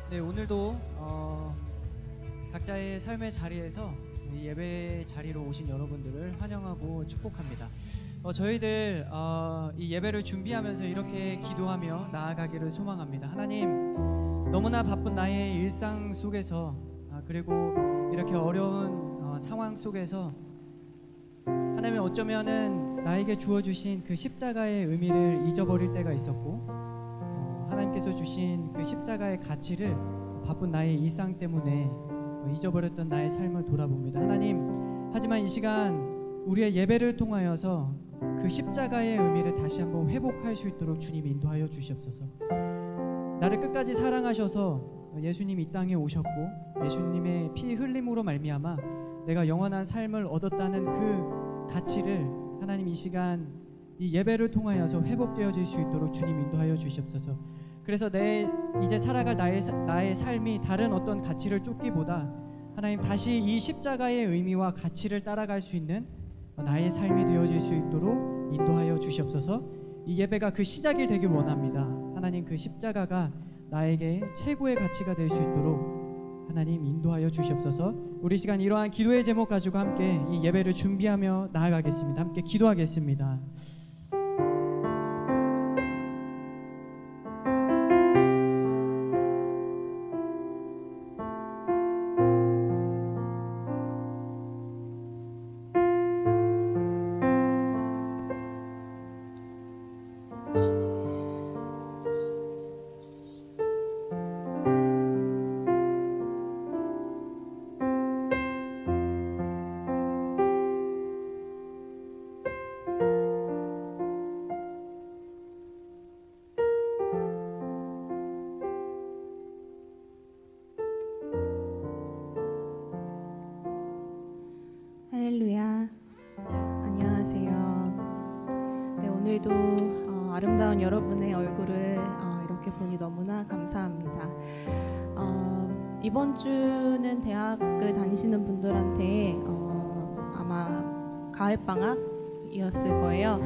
네, 오늘도 각자의 삶의 자리에서 이 예배 자리로 오신 여러분들을 환영하고 축복합니다. 저희들 이 예배를 준비하면서 이렇게 기도하며 나아가기를 소망합니다. 하나님, 너무나 바쁜 나의 일상 속에서 그리고 이렇게 어려운 상황 속에서 하나님, 어쩌면은 나에게 주어주신 그 십자가의 의미를 잊어버릴 때가 있었고, 하나님께서 주신 그 십자가의 가치를 바쁜 나의 일상 때문에 잊어버렸던 나의 삶을 돌아봅니다. 하나님, 하지만 이 시간 우리의 예배를 통하여서 그 십자가의 의미를 다시 한번 회복할 수 있도록 주님 인도하여 주시옵소서. 나를 끝까지 사랑하셔서 예수님 이 땅에 오셨고, 예수님의 피 흘림으로 말미암아 내가 영원한 삶을 얻었다는 그 가치를 하나님 이 시간 이 예배를 통하여서 회복되어질 수 있도록 주님 인도하여 주시옵소서. 그래서 이제 살아갈 나의 삶이 다른 어떤 가치를 쫓기보다 하나님, 다시 이 십자가의 의미와 가치를 따라갈 수 있는 나의 삶이 되어질 수 있도록 인도하여 주시옵소서. 이 예배가 그 시작이 되길 원합니다. 하나님, 그 십자가가 나에게 최고의 가치가 될 수 있도록 하나님 인도하여 주시옵소서. 우리 시간 이러한 기도의 제목 가지고 함께 이 예배를 준비하며 나아가겠습니다. 함께 기도하겠습니다. 할렐루야. 안녕하세요. 네, 오늘도 아름다운 여러분의 얼굴을 이렇게 보니 너무나 감사합니다. 이번 주는 대학을 다니시는 분들한테 아마 가을방학이었을 거예요.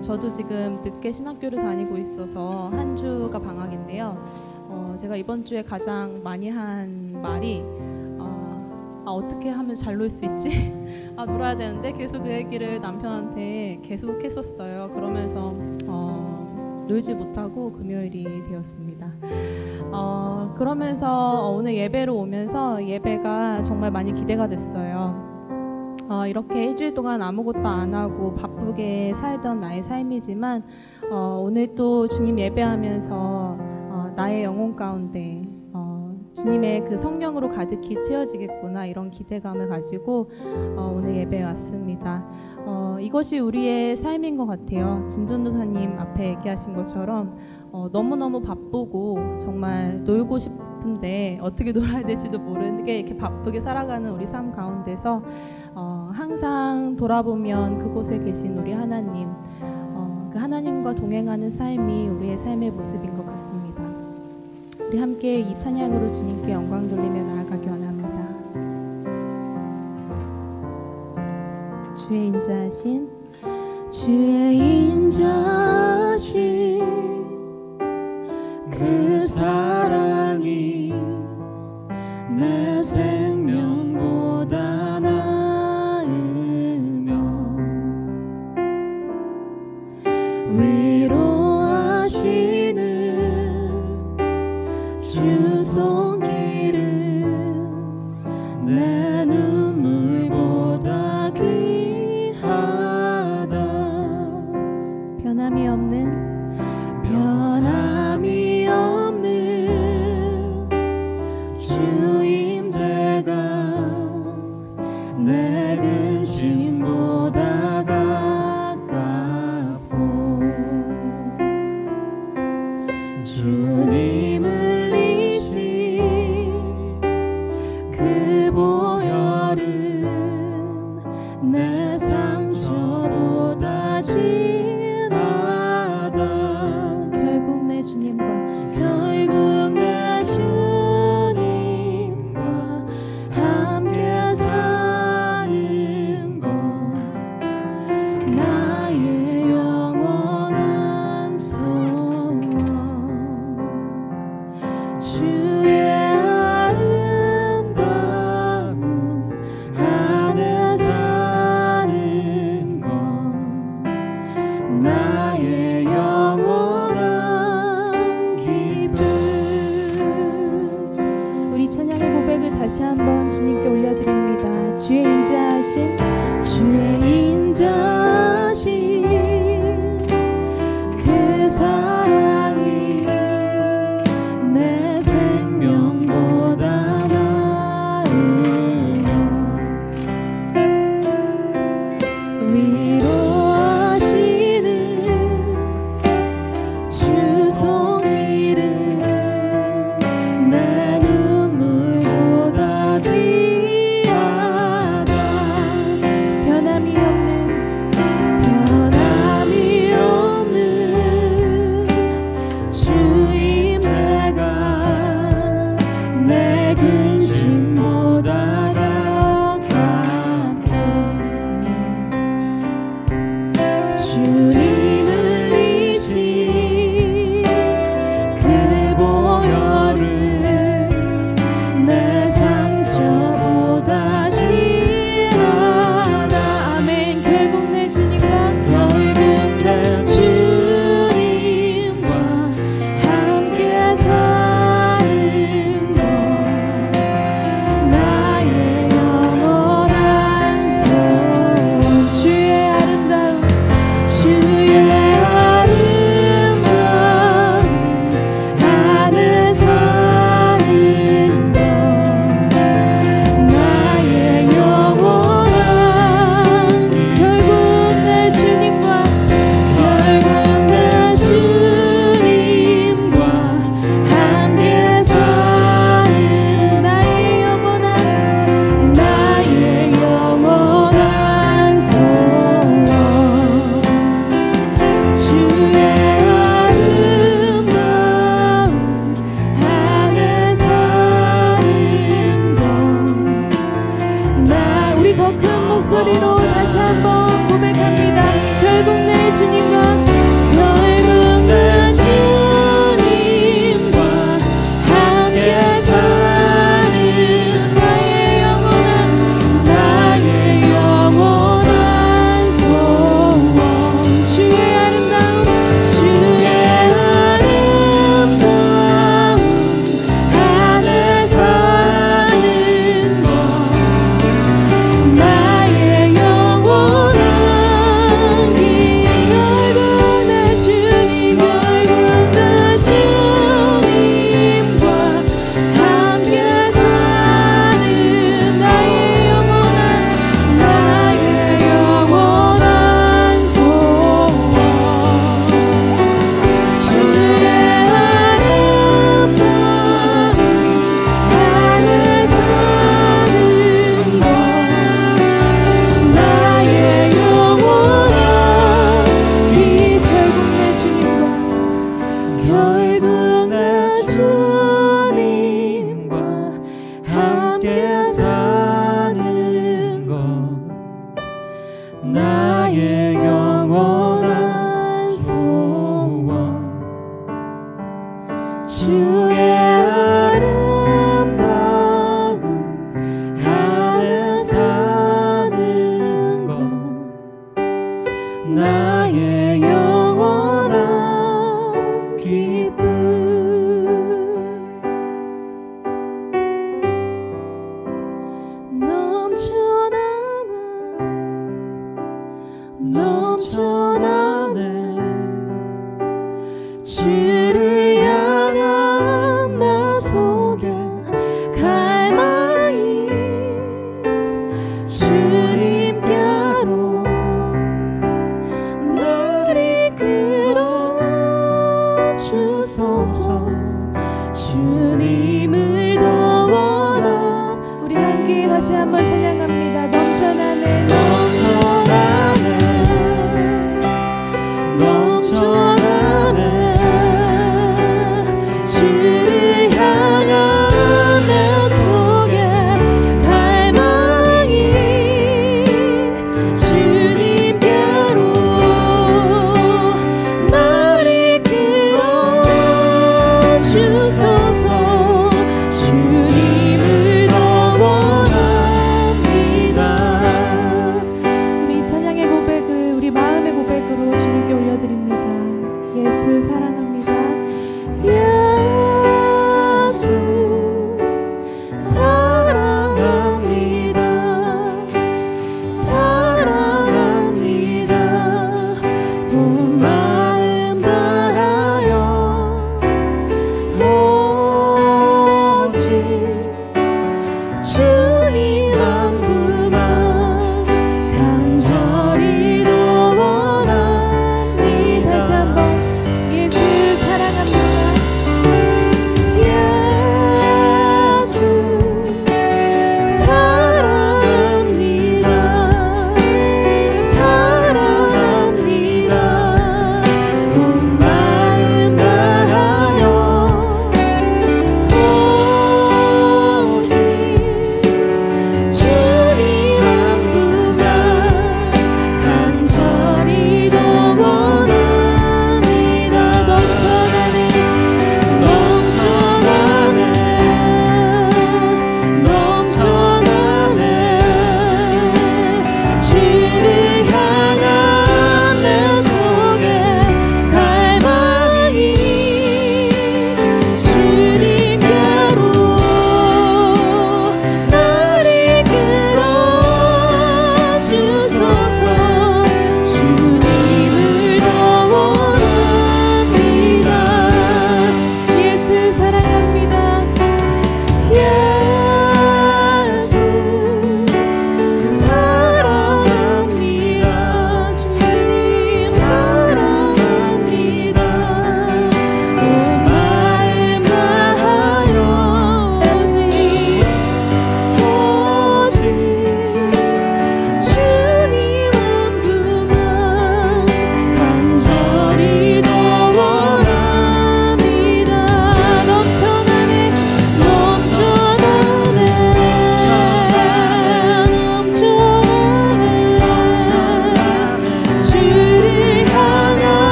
저도 지금 늦게 신학교를 다니고 있어서 한 주가 방학인데요. 제가 이번 주에 가장 많이 한 말이 어떻게 하면 잘 놀 수 있지? 놀아야 되는데 계속 그 얘기를 남편한테 계속 했었어요. 그러면서 놀지 못하고 금요일이 되었습니다. 그러면서 오늘 예배로 오면서 예배가 정말 많이 기대가 됐어요. 이렇게 일주일 동안 아무것도 안 하고 바쁘게 살던 나의 삶이지만 오늘 또 주님 예배하면서 나의 영혼 가운데 주님의 그 성령으로 가득히 채워지겠구나, 이런 기대감을 가지고 오늘 예배에 왔습니다. 이것이 우리의 삶인 것 같아요. 진전도사님 앞에 얘기하신 것처럼 너무너무 바쁘고 정말 놀고 싶은데 어떻게 놀아야 될지도 모르게 이렇게 바쁘게 살아가는 우리 삶 가운데서 항상 돌아보면 그곳에 계신 우리 하나님, 그 하나님과 동행하는 삶이 우리의 삶의 모습인 것 같습니다. 우리 함께 이 찬양으로 주님께 영광 돌리며 나아가기 원합니다. 주의 인자하신 그 사랑이 내 생명보다 나으며 위로하시는 주 손길은 내 눈물보다 귀하다. 변함이 없는 주 임재가 내 근심보다 가깝고 주님을 그 보혈은 내 상처보다 진하다. 결국 내 주님과 함께 사는 것, 나의 영원한 소원. 주의 인자하신 주의 인자하신 그 사랑이 내 생명보다 나으며 위로하시는 주 손길은 내 눈물보다 귀하다. 변함이 없는 주 임재가 내 근심보다 가깝고 주님을 이신 그 보혈은 내 상처보다 진하다. 아멘. 결국 내 주님과 함께 사는 것 나의 영원한 소원. 주의 아름다움 하늘 사는 것 나의 영원한 결국 내 주님과 함께 사는 나의 영원한 소원. 주의 아름다움 하늘 사는 것 우리 더 큰 목소리로 다시 한번 고백합니다. 결국 내 주님과 함께 사는 나의 영원한 소원. 주의 아름다움 하늘 사는 것 나의 영원한 길. 결국 내 주님과 함께 사는 나의 영원한 소원. 주의 아름다움 하늘 사는 것 나의 영원한 길. 결국 내 주님과 함께 사는 것 나의 영원한 소원. 주의 아름다움 하늘 사는 것 나의 영원한 기쁨. 넘쳐나네 주를 향한 나 속에 갈망이 주님께로 날 이끌어 주소서. 주님을 더 원함. 우리 함께 다시 한번 찬양합니다. 넘쳐나네 넘쳐나네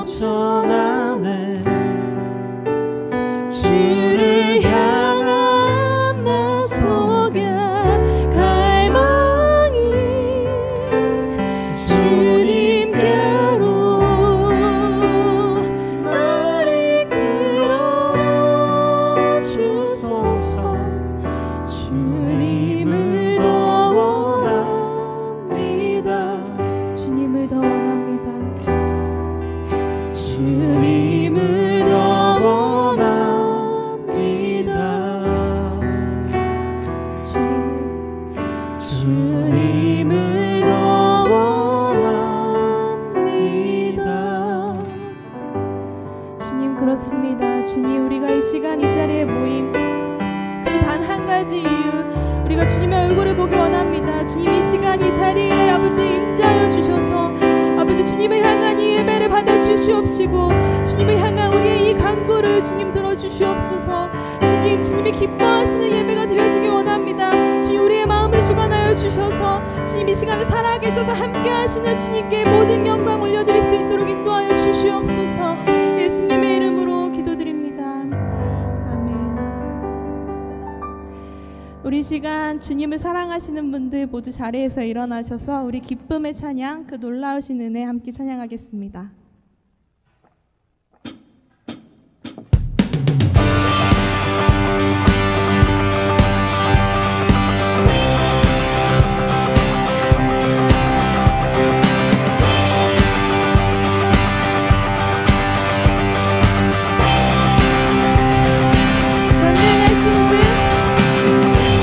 넘쳐나네. 주를 향한 내 속에 갈망이 주님께로 날 이끌어 주소서. 주님을 더 원합니다. 주님을 더 원합니다. 주님을 더 원합니다. 주님을 더 원합니다. 주님, 그렇습니다. 주님, 우리가 이 시간 이 자리에 모임 그 단 한 가지 이유, 우리가 주님의 얼굴을 보기 원합니다. 주님, 이 시간 이 자리에 아버지 임재하여 주셔서 아버지 주님을 향한 이 예배를 받아 주시옵시고 주님을 향한 우리의 이 간구를 주님 들어주시옵소서. 주님, 주님이 기뻐하시는 예배가 드려지기 원합니다. 주님, 우리의 마음을 주관하여 주셔서 주님 이 시간에 살아계셔서 함께 하시는 주님께 모든 영광 올려드릴 수 있도록 인도하여 주시옵소서. 예수님의 이름으로 기도드립니다. 아멘. 우리 시간 주님을 사랑하시는 분들 모두 자리에서 일어나셔서 우리 기쁨의 찬양, 그 놀라우신 은혜 함께 찬양하겠습니다.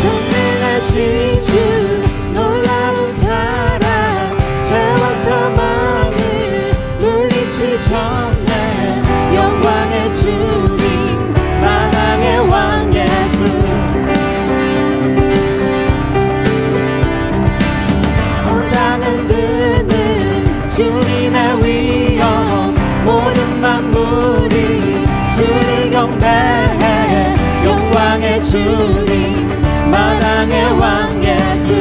전능하신 주 놀라운 사랑 죄와 사망을 물리치셨네. 영광의 주님 만왕의 왕 예수. 온 땅은 듣는 주님의 위엄. 모든 만물이 주를 경배해. 영광의 주님 만왕의 왕 예수.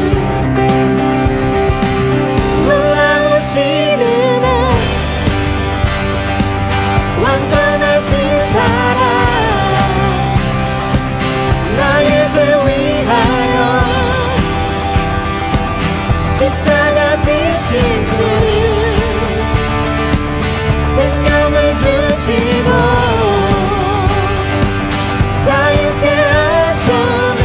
놀라우신 은혜 완전하신 사랑 나의 죄 위하여 십자가 지신 주 생명을 주시고 자유케 하셨네.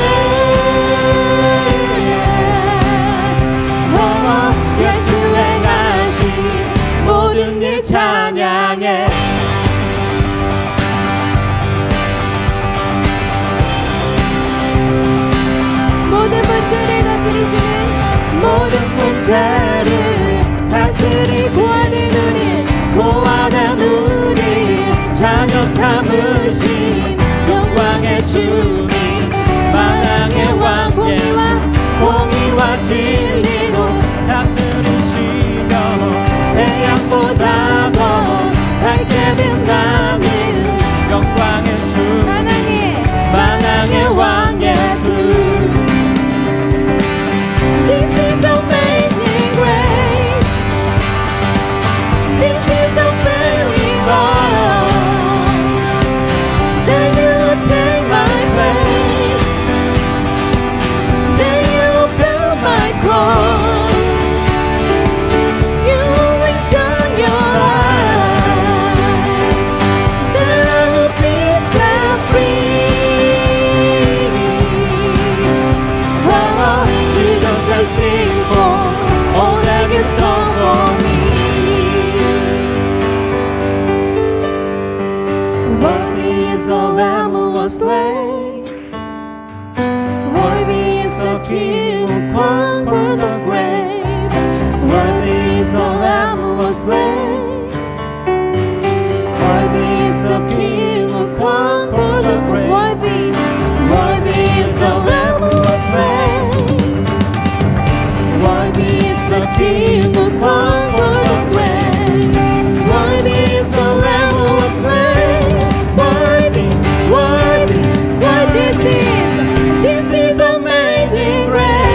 예수 행하신 모든 일 찬양해. 모든 문제를 다스리시는 모든 문제를 다스리고 하는 우리 고아는 우리 자녀 삼으신 영광의 주님 만왕의 왕 공의와 진리로 다스리시며 태양보다 더 밝게 빛나는 영광의 주 만왕의 왕 예수. This is amazing grace. This is unfailing love. That you take my place. That you bear my cross. You will turn your eyes. That I will be set free. Oh, Jesus, I sing for all that you've done for me. Worthy is the Lamb who was slain. Worthy is the King who conquered the grave. Worthy is the Lamb who was slain. Worthy is the King who conquered the grave. Worthy is the Lamb who was slain. Worthy is the King who conquered the grave. Worthy is the Lamb who was slain. Worthy, this is amazing grace.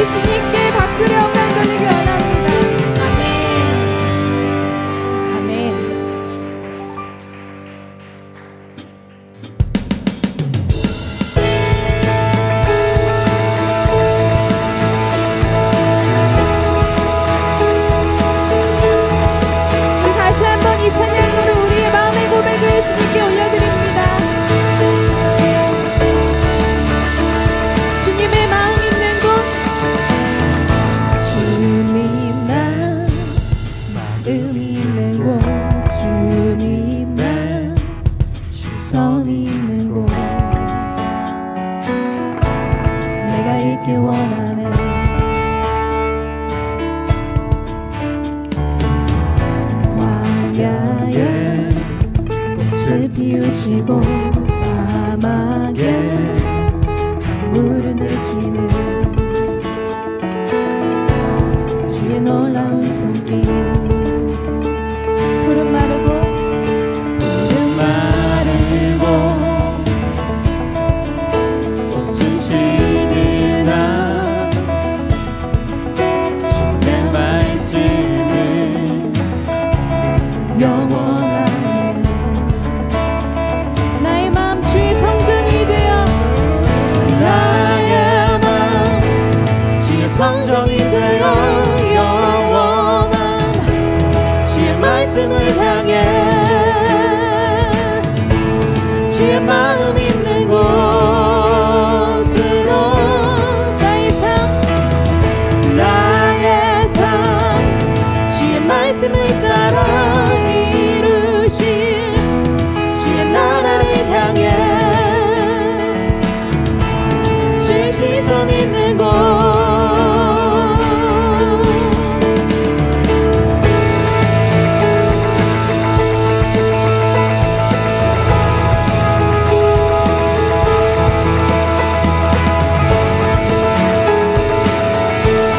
우리 주님께 박수를 영광 돌리기 원합니다. 아멘. 아멘. 우리 다시 한번 이 찬양으로 우리의 마음의 고백을 주님께 올려드립니다. 주님의 마음 있는 곳, 주님만 마음 있는 곳, 주님만 시선 있는 곳, 내가 있길 원하네. 광야에 꽃을 피우시고 사막에 물을 내시는 주의 놀라운 손길. 푸른 마르고 꽃은 시드나 주의 말씀은 영원하네. 나의 마음 주의 성전이 되어, 나의 마음 주의 성전이 되어 영원한 주의 말씀을 향해 주의 마음 있는 곳으로 나의 삶 주의 말씀을 따라 이루실 주의 나라를 향해 주의 시선 있는 곳.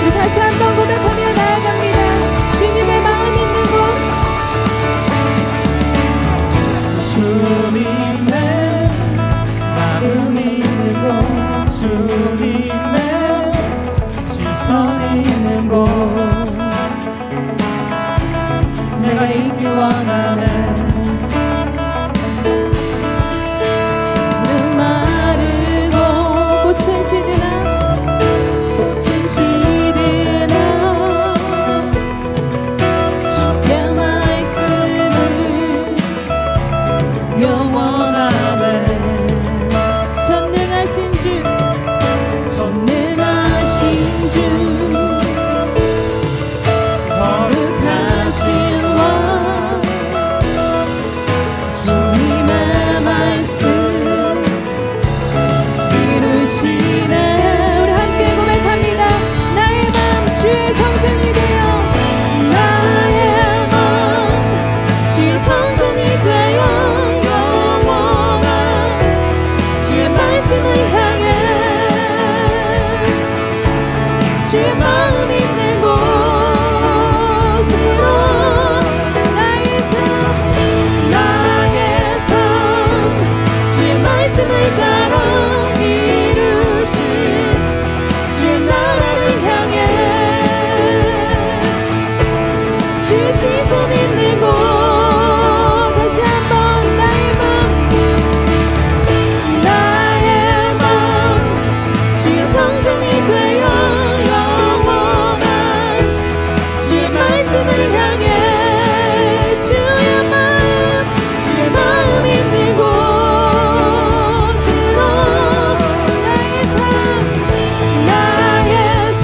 우리 다시 한번 고백하며 나아갑니다. 주님의 마음 있는 곳, 주님의 마음 있는 곳, 주님의 시선 있는 곳, 내가 있길 원하네. 는 마르고 꽃은 시드나 주의 말씀은 영원하네. 전능하신 주, 전능하신 주, 거룩하신 왕, 주님의 말씀 이루시네. 우리 함께 고백합니다. 나의 마음 주의 성전이 되어, 나의 마음 주의 성전이 되어 영원한 주의 말씀을 향해 주의 마음 있는 곳으로 나의 삶 주의 말씀을 따라 이루실 주의 나라를 향해 주의 시선 있는 곳. 다시 한번 나의 마음 주의 성전이 되어 영원한 주의 말씀을 향해 주의 마음 있는 곳으로 나의 삶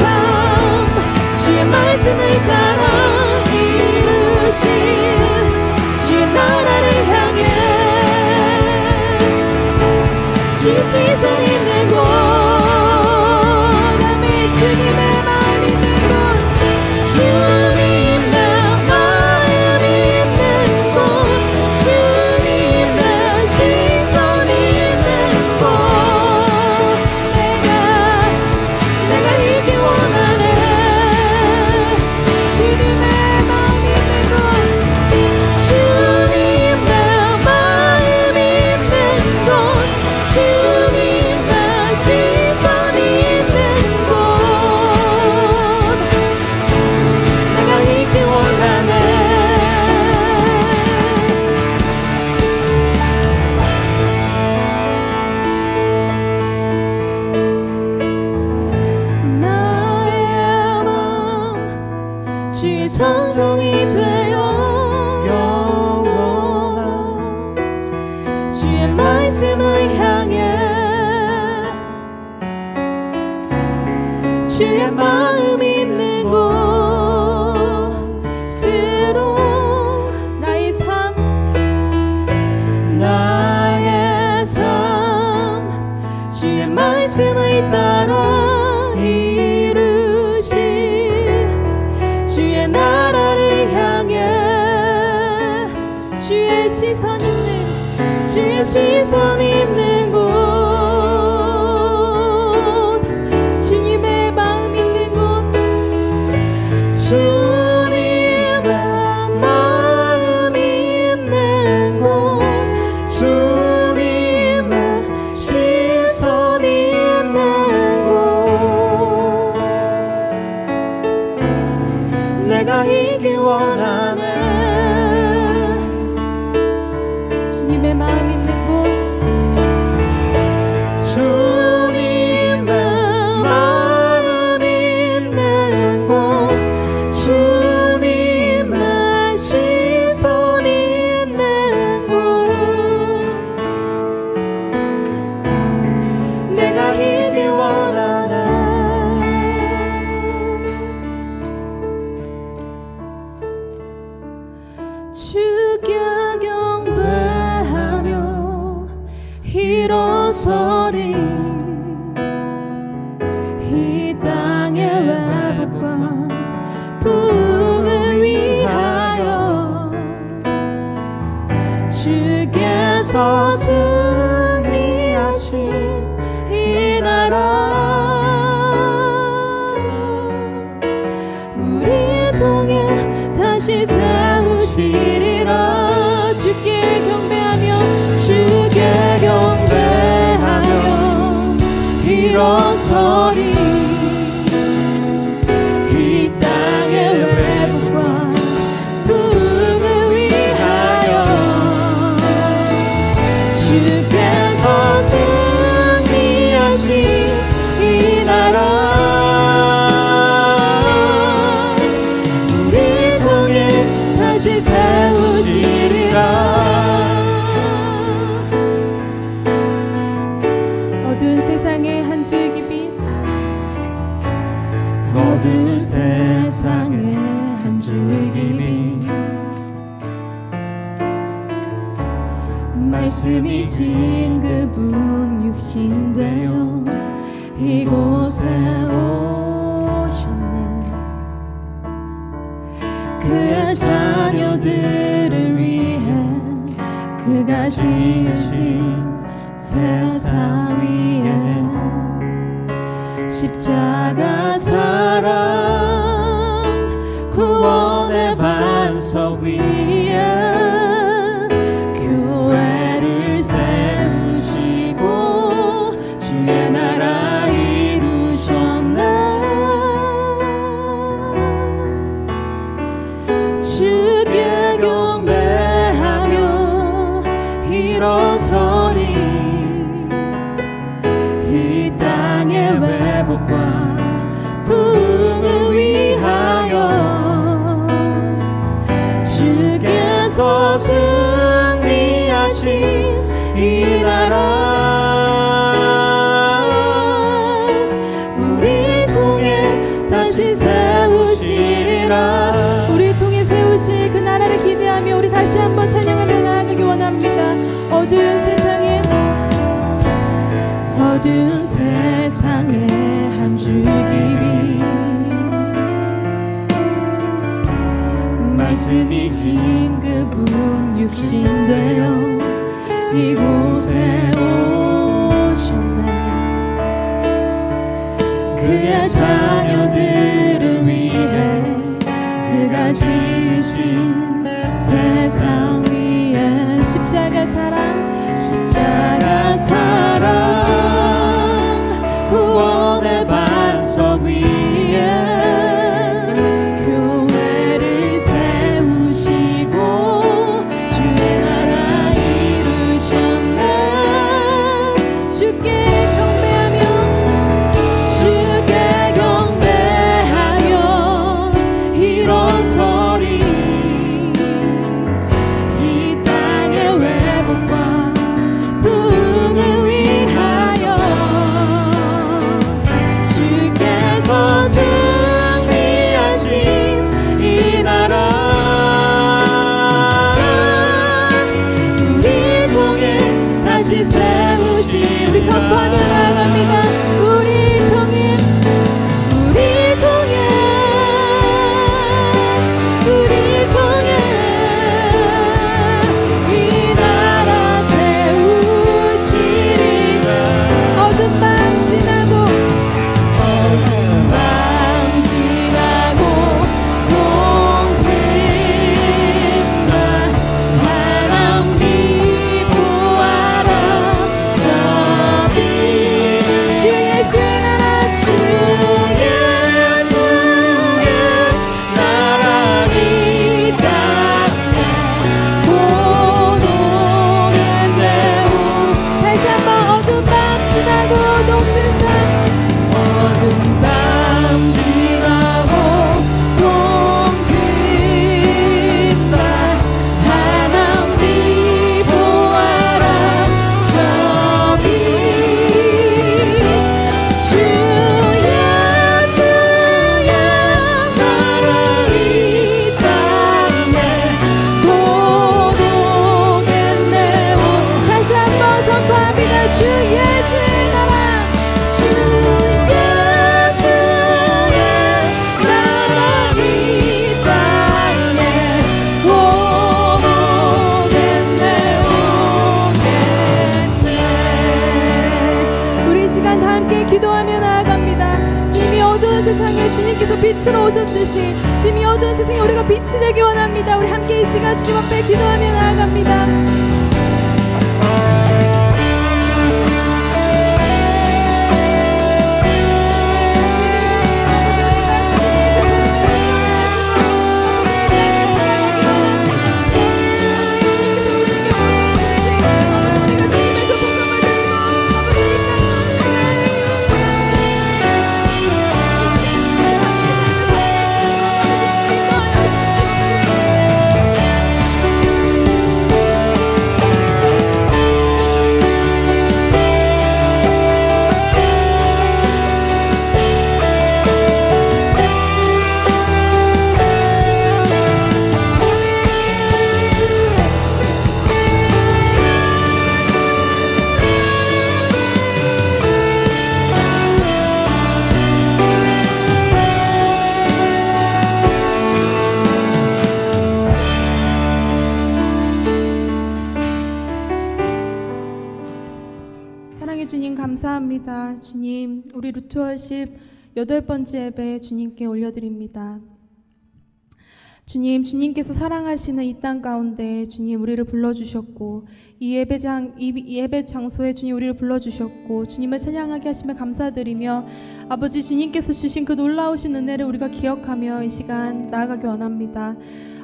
주의 말씀을 따라 이루실 주의 나라를 향해 주의 시선 있는 곳. 아멘. 주님의 마음 있는 곳, 주님의 마음 있는 곳, 주님의 시선 있는 곳, 내가 있길 원하네. 주님의 마음 있는 곳, 주님의 마음 있는 곳, 주님의 시선 있는 곳, 성전이 되어 영원한 주의 말씀을 향해 주의 마음 있는 곳으로 나의 삶 주의 말씀을 따라 이루신 주의 나라를 향해 주의 시선 있는 곳 주님의 마음 있는 곳 주님의 마음 있는 곳 주님의 시선 있는 곳 내가 있기 원하네 주님의 마음 있는 곳 주님의 마음 있는 곳 주님의 시선 있는 곳 내가 있기 원하네 주께 경배하며 일어서리 이 땅의 회복과 부흥을 위하여 주께서 승리하신 이 나라 우리 통해 다시 세우시리라 주께 경배하며 일어서리 이 땅의 회복과 부흥을 위하여 주께서 승리하신 이 나라 우리 통해 다시 세우시리라 어두운 세상의 한 줄기 빛 어두운 세상의 한 줄기 빛 말씀이신 그분 육신 되어 이곳에 오셨네 그의 자녀들을 위해 그가 지으신 세상 위에 십자가 사랑 구원의 반석 위에 교회를 세우시고 주의 나라 이루셨네 주께 경배하며 일어서리 이 땅의 회복과 부흥을 위하여 주께서 승리하신 이 나라 우리 통해 다시 세우시리라 우리 통해 세우실 그 나라를 기대하며 우리 다시 한번 찬양하며 나아가기 원합니다 어두운 세상에 한 줄기 빛 말씀이신 그분 육신 되어 이곳에 오셨네 그의 자녀들을 위해 그가 지으신 세상 위에 십자가 사랑 구원의 반석 위에 교회를 세우시고 주의 나라 이루셨네 주께 경배하며 일어서 어두운 세상에 주님께서 빛으로 오셨듯이 주님이 어두운 세상에 우리가 빛이 되기 원합니다. 우리 함께 이 시간 주님 앞에 기도하며 나아갑니다. 감사합니다. 주님, 우리 루트워십 8번째 예배 주님께 올려드립니다. 주님, 주님께서 사랑하시는 이 땅 가운데 주님 우리를 불러주셨고 이 예배 장소에 주님 우리를 불러주셨고 주님을 찬양하게 하시며 감사드리며 아버지 주님께서 주신 그 놀라우신 은혜를 우리가 기억하며 이 시간 나아가기 원합니다.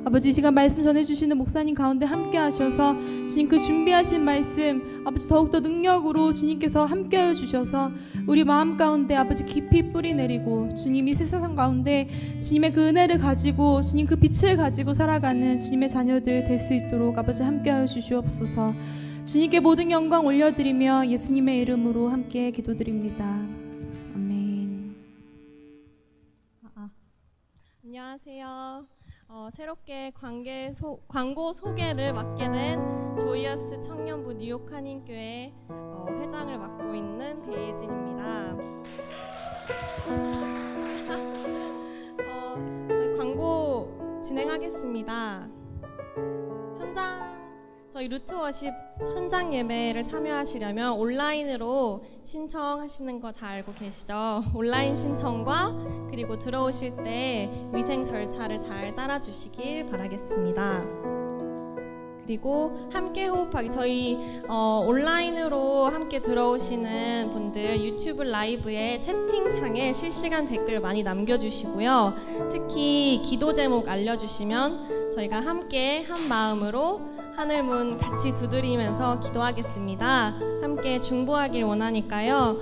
아버지 이 시간 말씀 전해주시는 목사님 가운데 함께 하셔서 주님 그 준비하신 말씀 아버지 더욱더 능력으로 주님께서 함께하여 주셔서 우리 마음 가운데 아버지 깊이 뿌리 내리고 주님 이 세상 가운데 주님의 그 은혜를 가지고 주님 그 빛을 가지고 살아가는 주님의 자녀들 될 수 있도록 아버지 함께하여 주시옵소서. 주님께 모든 영광 올려드리며 예수님의 이름으로 함께 기도드립니다. 아멘. 안녕하세요. 새롭게 광고 소개를 맡게 된 조이어스 청년부 뉴욕 한인교회 회장을 맡고 있는 배예진입니다. 저희 광고 진행하겠습니다. 저희 루트워십 현장 예배를 참여하시려면 온라인으로 신청하시는 거 다 알고 계시죠? 온라인 신청과 그리고 들어오실 때 위생 절차를 잘 따라주시길 바라겠습니다. 그리고 함께 호흡하기 저희 온라인으로 함께 들어오시는 분들 유튜브 라이브에 채팅창에 실시간 댓글 많이 남겨주시고요. 특히 기도 제목 알려주시면 저희가 함께 한 마음으로 하늘문 같이 두드리면서 기도하겠습니다. 함께 중보하길 원하니까요.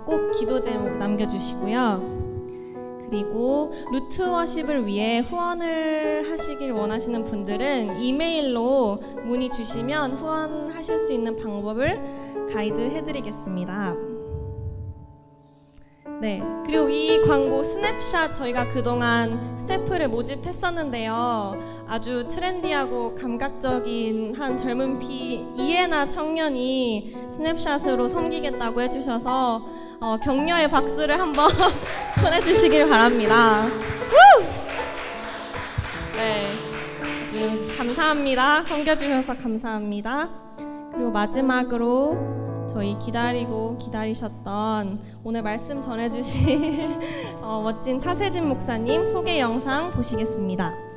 꼭 기도 제목 남겨주시고요. 그리고 루트워십을 위해 후원을 하시길 원하시는 분들은 이메일로 문의 주시면 후원하실 수 있는 방법을 가이드 해드리겠습니다. 네, 그리고 이 광고 스냅샷 저희가 그동안 스태프를 모집했었는데요. 아주 트렌디하고 감각적인 한 젊은 이에나 청년이 스냅샷으로 섬기겠다고 해주셔서 격려의 박수를 한번 보내주시길 바랍니다. 네, 아주 감사합니다. 섬겨주셔서 감사합니다. 그리고 마지막으로 저희 기다리셨던 오늘 말씀 전해주실 멋진 차세진 목사님 소개 영상 보시겠습니다.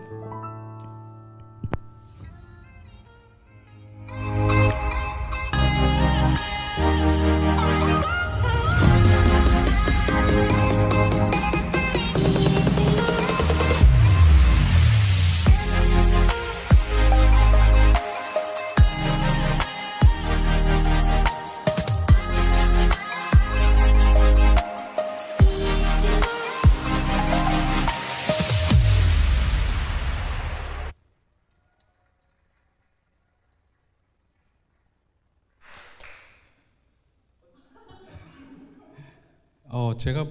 제가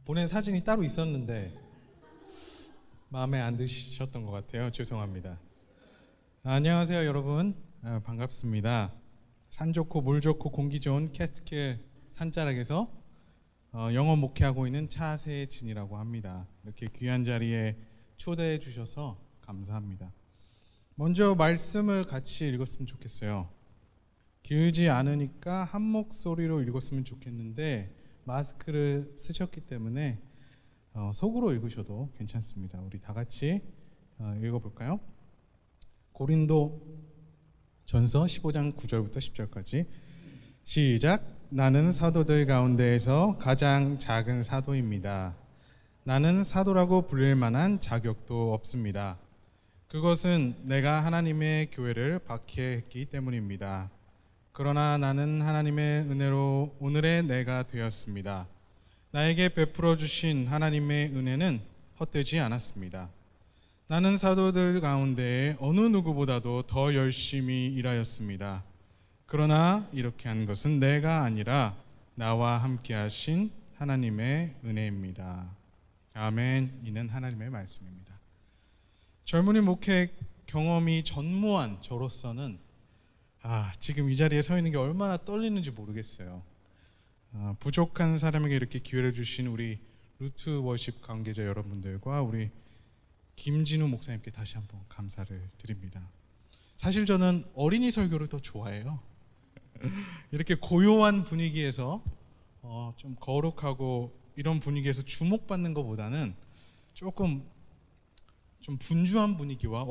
보낸 사진이 따로 있었는데 마음에 안 드셨던 것 같아요. 죄송합니다. 안녕하세요 여러분. 반갑습니다. 산 좋고 물 좋고 공기 좋은 캐스킬 산자락에서 영어 목회하고 있는 차세진이라고 합니다. 이렇게 귀한 자리에 초대해 주셔서 감사합니다. 먼저 말씀을 같이 읽었으면 좋겠어요. 길지 않으니까 한 목소리로 읽었으면 좋겠는데 마스크를 쓰셨기 때문에 속으로 읽으셔도 괜찮습니다. 우리 다 같이 읽어볼까요? 고린도 전서 15장 9절부터 10절까지 시작. 나는 사도들 가운데에서 가장 작은 사도입니다. 나는 사도라고 불릴 만한 자격도 없습니다. 그것은 내가 하나님의 교회를 박해했기 때문입니다. 그러나 나는 하나님의 은혜로 오늘의 내가 되었습니다. 나에게 베풀어 주신 하나님의 은혜는 헛되지 않았습니다. 나는 사도들 가운데 어느 누구보다도 더 열심히 일하였습니다. 그러나 이렇게 한 것은 내가 아니라 나와 함께 하신 하나님의 은혜입니다. 아멘. 이는 하나님의 말씀입니다. 젊은이 목회 경험이 전무한 저로서는 지금 이 자리에 서 있는 게 얼마나 떨리는지 모르겠어요. 부족한 사람에게 이렇게 기회를 주신 우리 루트 워십 관계자 여러분들과 우리 김진우 목사님께 다시 한번 감사를 드립니다. 사실 저는 어린이 설교를 더 좋아해요. 이렇게 고요한 분위기에서 좀 거룩하고 이런 분위기에서 주목받는 것보다는 조금 좀 분주한 분위기와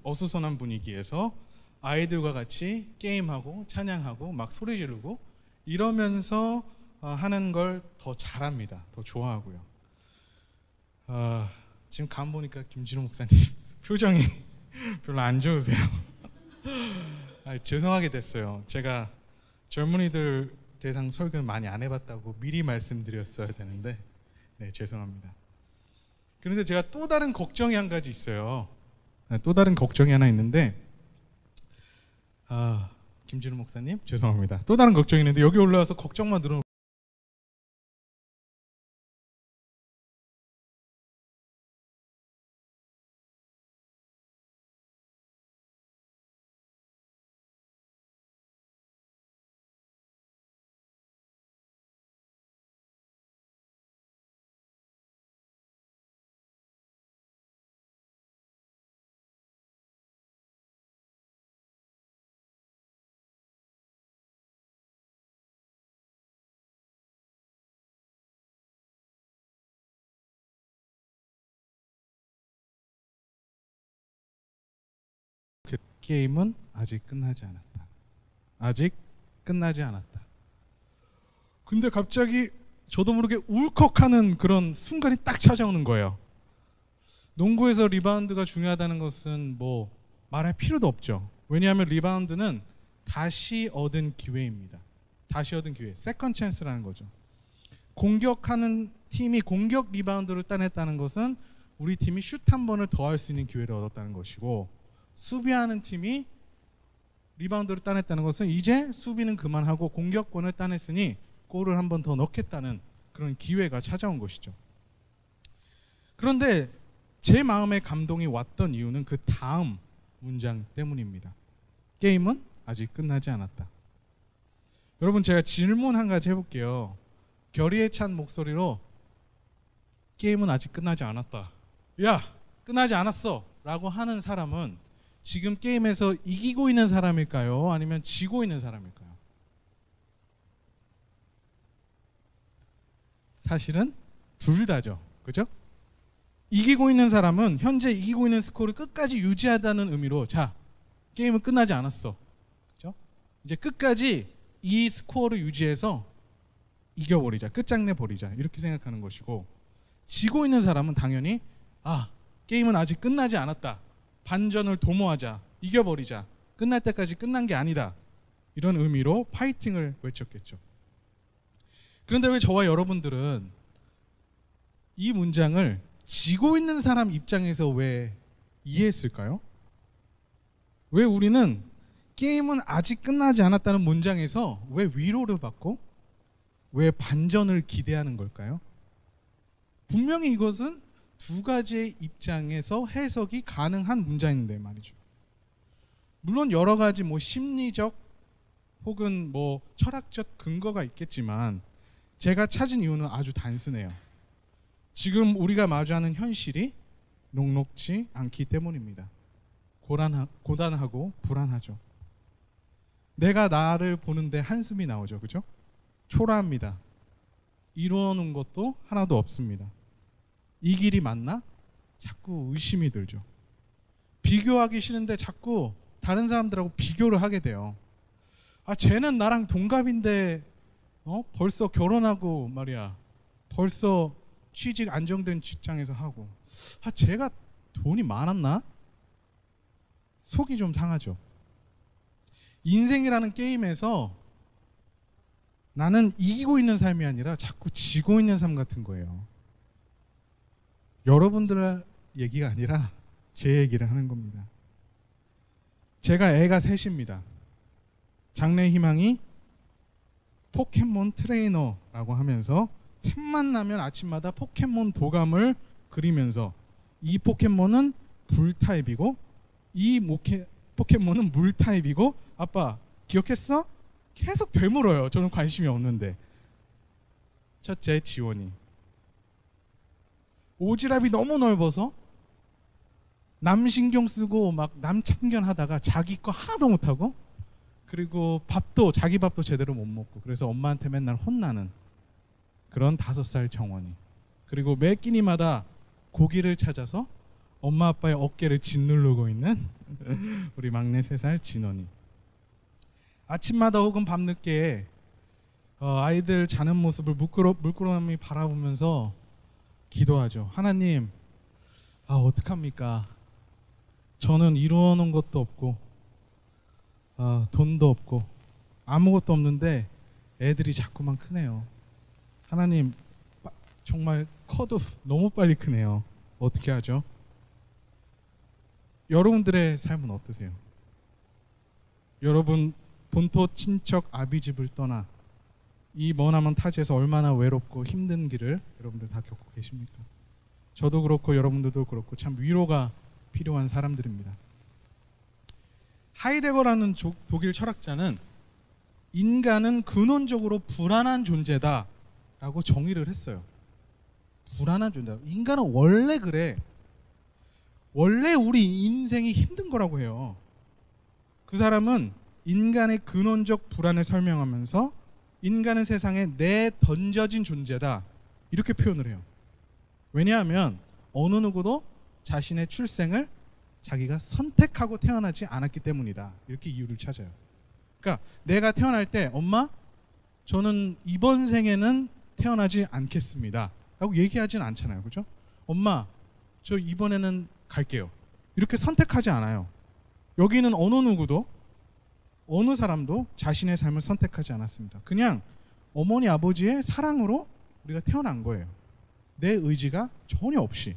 어수선한 분위기에서 아이들과 같이 게임하고 찬양하고 막 소리 지르고 이러면서 하는 걸 더 잘합니다. 더 좋아하고요. 지금 감 보니까 김진우 목사님 표정이 별로 안 좋으세요. 죄송하게 됐어요. 제가 젊은이들 대상 설교를 많이 안 해봤다고 미리 말씀드렸어야 되는데 죄송합니다. 그런데 제가 또 다른 걱정이 한 가지 있어요. 또 다른 걱정이 하나 있는데 김진우 목사님 죄송합니다. 또 다른 걱정이 있는데 여기 올라와서 걱정만 들어 게임은 아직 끝나지 않았다. 아직 끝나지 않았다. 근데 갑자기 저도 모르게 울컥하는 그런 순간이 딱 찾아오는 거예요. 농구에서 리바운드가 중요하다는 것은 뭐 말할 필요도 없죠. 왜냐하면 리바운드는 다시 얻은 기회입니다. 다시 얻은 기회, 세컨 찬스라는 거죠. 공격하는 팀이 공격 리바운드를 따냈다는 것은 우리 팀이 슛 한 번을 더 할 수 있는 기회를 얻었다는 것이고, 수비하는 팀이 리바운드를 따냈다는 것은 이제 수비는 그만하고 공격권을 따냈으니 골을 한 번 더 넣겠다는 그런 기회가 찾아온 것이죠. 그런데 제 마음에 감동이 왔던 이유는 그 다음 문장 때문입니다. 게임은 아직 끝나지 않았다. 여러분, 제가 질문 한 가지 해볼게요. 결의에 찬 목소리로 게임은 아직 끝나지 않았다, 야 끝나지 않았어 라고 하는 사람은 지금 게임에서 이기고 있는 사람일까요? 아니면 지고 있는 사람일까요? 사실은 둘 다죠. 그죠? 이기고 있는 사람은 현재 이기고 있는 스코어를 끝까지 유지하다는 의미로, 자, 게임은 끝나지 않았어. 그죠? 이제 끝까지 이 스코어를 유지해서 이겨버리자, 끝장내버리자, 이렇게 생각하는 것이고, 지고 있는 사람은 당연히 게임은 아직 끝나지 않았다, 반전을 도모하자, 이겨버리자, 끝날 때까지 끝난 게 아니다, 이런 의미로 파이팅을 외쳤겠죠. 그런데 왜 저와 여러분들은 이 문장을 지고 있는 사람 입장에서 왜 이해했을까요? 왜 우리는 게임은 아직 끝나지 않았다는 문장에서 왜 위로를 받고 왜 반전을 기대하는 걸까요? 분명히 이것은 두 가지의 입장에서 해석이 가능한 문장인데 말이죠. 물론 여러 가지 심리적 혹은 철학적 근거가 있겠지만 제가 찾은 이유는 아주 단순해요. 지금 우리가 마주하는 현실이 녹록지 않기 때문입니다. 고단하고 불안하죠. 내가 나를 보는데 한숨이 나오죠. 그죠? 초라합니다. 이루어놓은 것도 하나도 없습니다. 이 길이 맞나? 자꾸 의심이 들죠. 비교하기 싫은데 자꾸 다른 사람들하고 비교를 하게 돼요. 쟤는 나랑 동갑인데 벌써 결혼하고 말이야. 벌써 취직 안정된 직장에서 하고. 쟤가 돈이 많았나? 속이 좀 상하죠. 인생이라는 게임에서 나는 이기고 있는 삶이 아니라 자꾸 지고 있는 삶 같은 거예요. 여러분들 얘기가 아니라 제 얘기를 하는 겁니다. 제가 애가 셋입니다. 장래 희망이 포켓몬 트레이너라고 하면서 틈만 나면 아침마다 포켓몬 도감을 그리면서 이 포켓몬은 불 타입이고 이 포켓몬은 물 타입이고 아빠 기억했어? 계속 되물어요. 저는 관심이 없는데. 첫째 지원이 오지랖이 너무 넓어서 남 신경 쓰고 막 남 참견하다가 자기 거 하나도 못하고 그리고 자기 밥도 제대로 못 먹고 그래서 엄마한테 맨날 혼나는 그런 5살 정원이. 그리고 매 끼니마다 고기를 찾아서 엄마 아빠의 어깨를 짓누르고 있는 우리 막내 3살 진원이. 아침마다 혹은 밤늦게 아이들 자는 모습을 물끄러미 바라보면서 기도하죠. 하나님, 어떡합니까? 저는 이루어놓은 것도 없고 돈도 없고 아무것도 없는데 애들이 자꾸만 크네요. 하나님, 정말 커도 너무 빨리 크네요. 어떻게 하죠? 여러분들의 삶은 어떠세요? 여러분 본토 친척 아비집을 떠나 이 머나먼 타지에서 얼마나 외롭고 힘든 길을 여러분들 다 겪고 계십니까? 저도 그렇고 여러분들도 그렇고 참 위로가 필요한 사람들입니다. 하이데거라는 독일 철학자는 인간은 근원적으로 불안한 존재다 라고 정의를 했어요. 불안한 존재다. 인간은 원래 그래. 원래 우리 인생이 힘든 거라고 해요. 그 사람은 인간의 근원적 불안을 설명하면서 인간은 세상에 내던져진 존재다 이렇게 표현을 해요. 왜냐하면 어느 누구도 자신의 출생을 자기가 선택하고 태어나지 않았기 때문이다. 이렇게 이유를 찾아요. 그러니까 내가 태어날 때 엄마 저는 이번 생에는 태어나지 않겠습니다 라고 얘기하진 않잖아요. 그죠? 엄마 저 이번에는 갈게요. 이렇게 선택하지 않아요. 여기는 어느 누구도 어느 사람도 자신의 삶을 선택하지 않았습니다. 그냥 어머니 아버지의 사랑으로 우리가 태어난 거예요. 내 의지가 전혀 없이.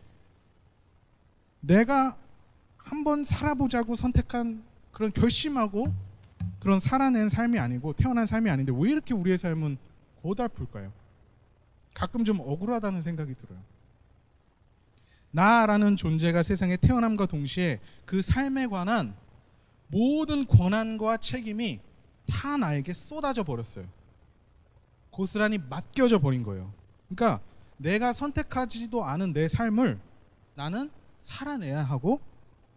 내가 한번 살아보자고 선택한 그런 결심하고 그런 살아낸 삶이 아니고 태어난 삶이 아닌데 왜 이렇게 우리의 삶은 고달플까요? 가끔 좀 억울하다는 생각이 들어요. 나라는 존재가 세상에 태어남과 동시에 그 삶에 관한 모든 권한과 책임이 다 나에게 쏟아져 버렸어요. 고스란히 맡겨져 버린 거예요. 그러니까 내가 선택하지도 않은 내 삶을 나는 살아내야 하고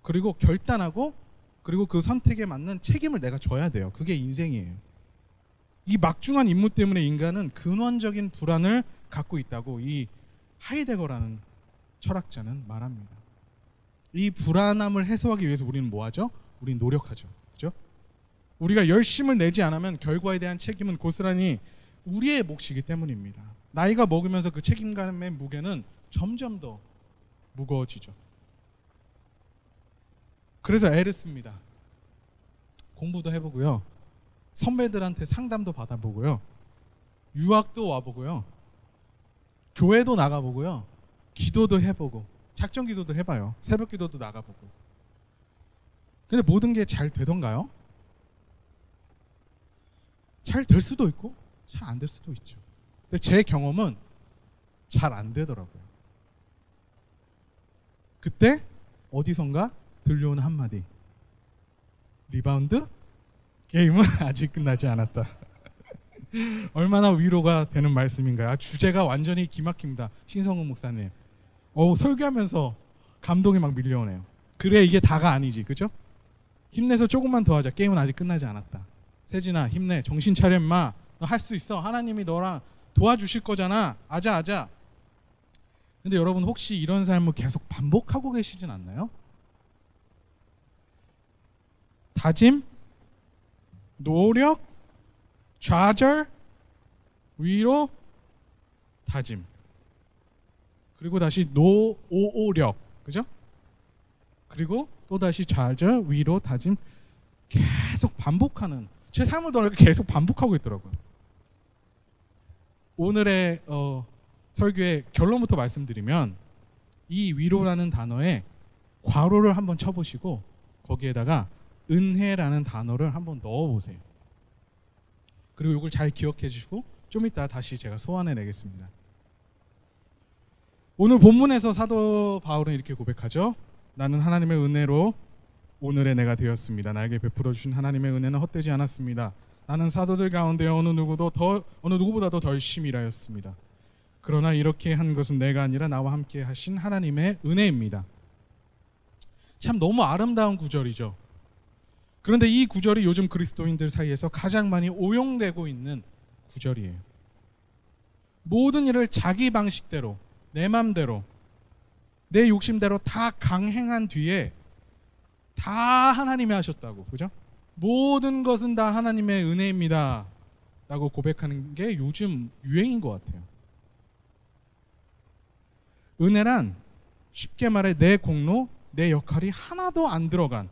그리고 결단하고 그리고 그 선택에 맞는 책임을 내가 져야 돼요. 그게 인생이에요. 이 막중한 임무 때문에 인간은 근원적인 불안을 갖고 있다고 이 하이데거라는 철학자는 말합니다. 이 불안함을 해소하기 위해서 우리는 뭐 하죠? 우리는 노력하죠. 그렇죠? 우리가 열심을 내지 않으면 결과에 대한 책임은 고스란히 우리의 몫이기 때문입니다. 나이가 먹으면서 그 책임감의 무게는 점점 더 무거워지죠. 그래서 애를 씁니다. 공부도 해보고요. 선배들한테 상담도 받아보고요. 유학도 와보고요. 교회도 나가보고요. 기도도 해보고 작전 기도도 해봐요. 새벽 기도도 나가보고. 근데 모든 게 잘 되던가요? 잘 될 수도 있고 잘 안 될 수도 있죠. 근데 제 경험은 잘 안 되더라고요. 그때 어디선가 들려오는 한마디. 리바운드? 게임은 아직 끝나지 않았다. 얼마나 위로가 되는 말씀인가요? 주제가 완전히 기막힙니다. 신성훈 목사님. 설교하면서 감동이 막 밀려오네요. 그래 이게 다가 아니지. 그죠? 힘내서 조금만 더 하자. 게임은 아직 끝나지 않았다. 세진아 힘내. 정신 차려 임마. 너 할 수 있어. 하나님이 너랑 도와주실 거잖아. 아자. 근데 여러분 혹시 이런 삶을 계속 반복하고 계시진 않나요? 다짐, 노력, 좌절, 위로, 다짐. 그리고 다시 노오력, 그죠? 그리고 또 다시 좌절, 위로, 다짐. 계속 반복하는, 제 삶을 돌아보니까 계속 반복하고 있더라고요. 오늘의 설교의 결론부터 말씀드리면, 이 위로라는 단어에 괄호를 한번 쳐보시고 거기에다가 은혜라는 단어를 한번 넣어보세요. 그리고 이걸 잘 기억해 주시고 좀 이따 다시 제가 소환해 내겠습니다. 오늘 본문에서 사도 바울은 이렇게 고백하죠. 나는 하나님의 은혜로 오늘의 내가 되었습니다. 나에게 베풀어 주신 하나님의 은혜는 헛되지 않았습니다. 나는 사도들 가운데 어느 누구보다도 더 열심히 일하였습니다. 그러나 이렇게 한 것은 내가 아니라 나와 함께 하신 하나님의 은혜입니다. 참 너무 아름다운 구절이죠. 그런데 이 구절이 요즘 그리스도인들 사이에서 가장 많이 오용되고 있는 구절이에요. 모든 일을 자기 방식대로, 내 맘대로, 내 욕심대로 다 강행한 뒤에 다 하나님이 하셨다고, 그죠? 모든 것은 다 하나님의 은혜입니다 라고 고백하는 게 요즘 유행인 것 같아요. 은혜란 쉽게 말해 내 공로, 내 역할이 하나도 안 들어간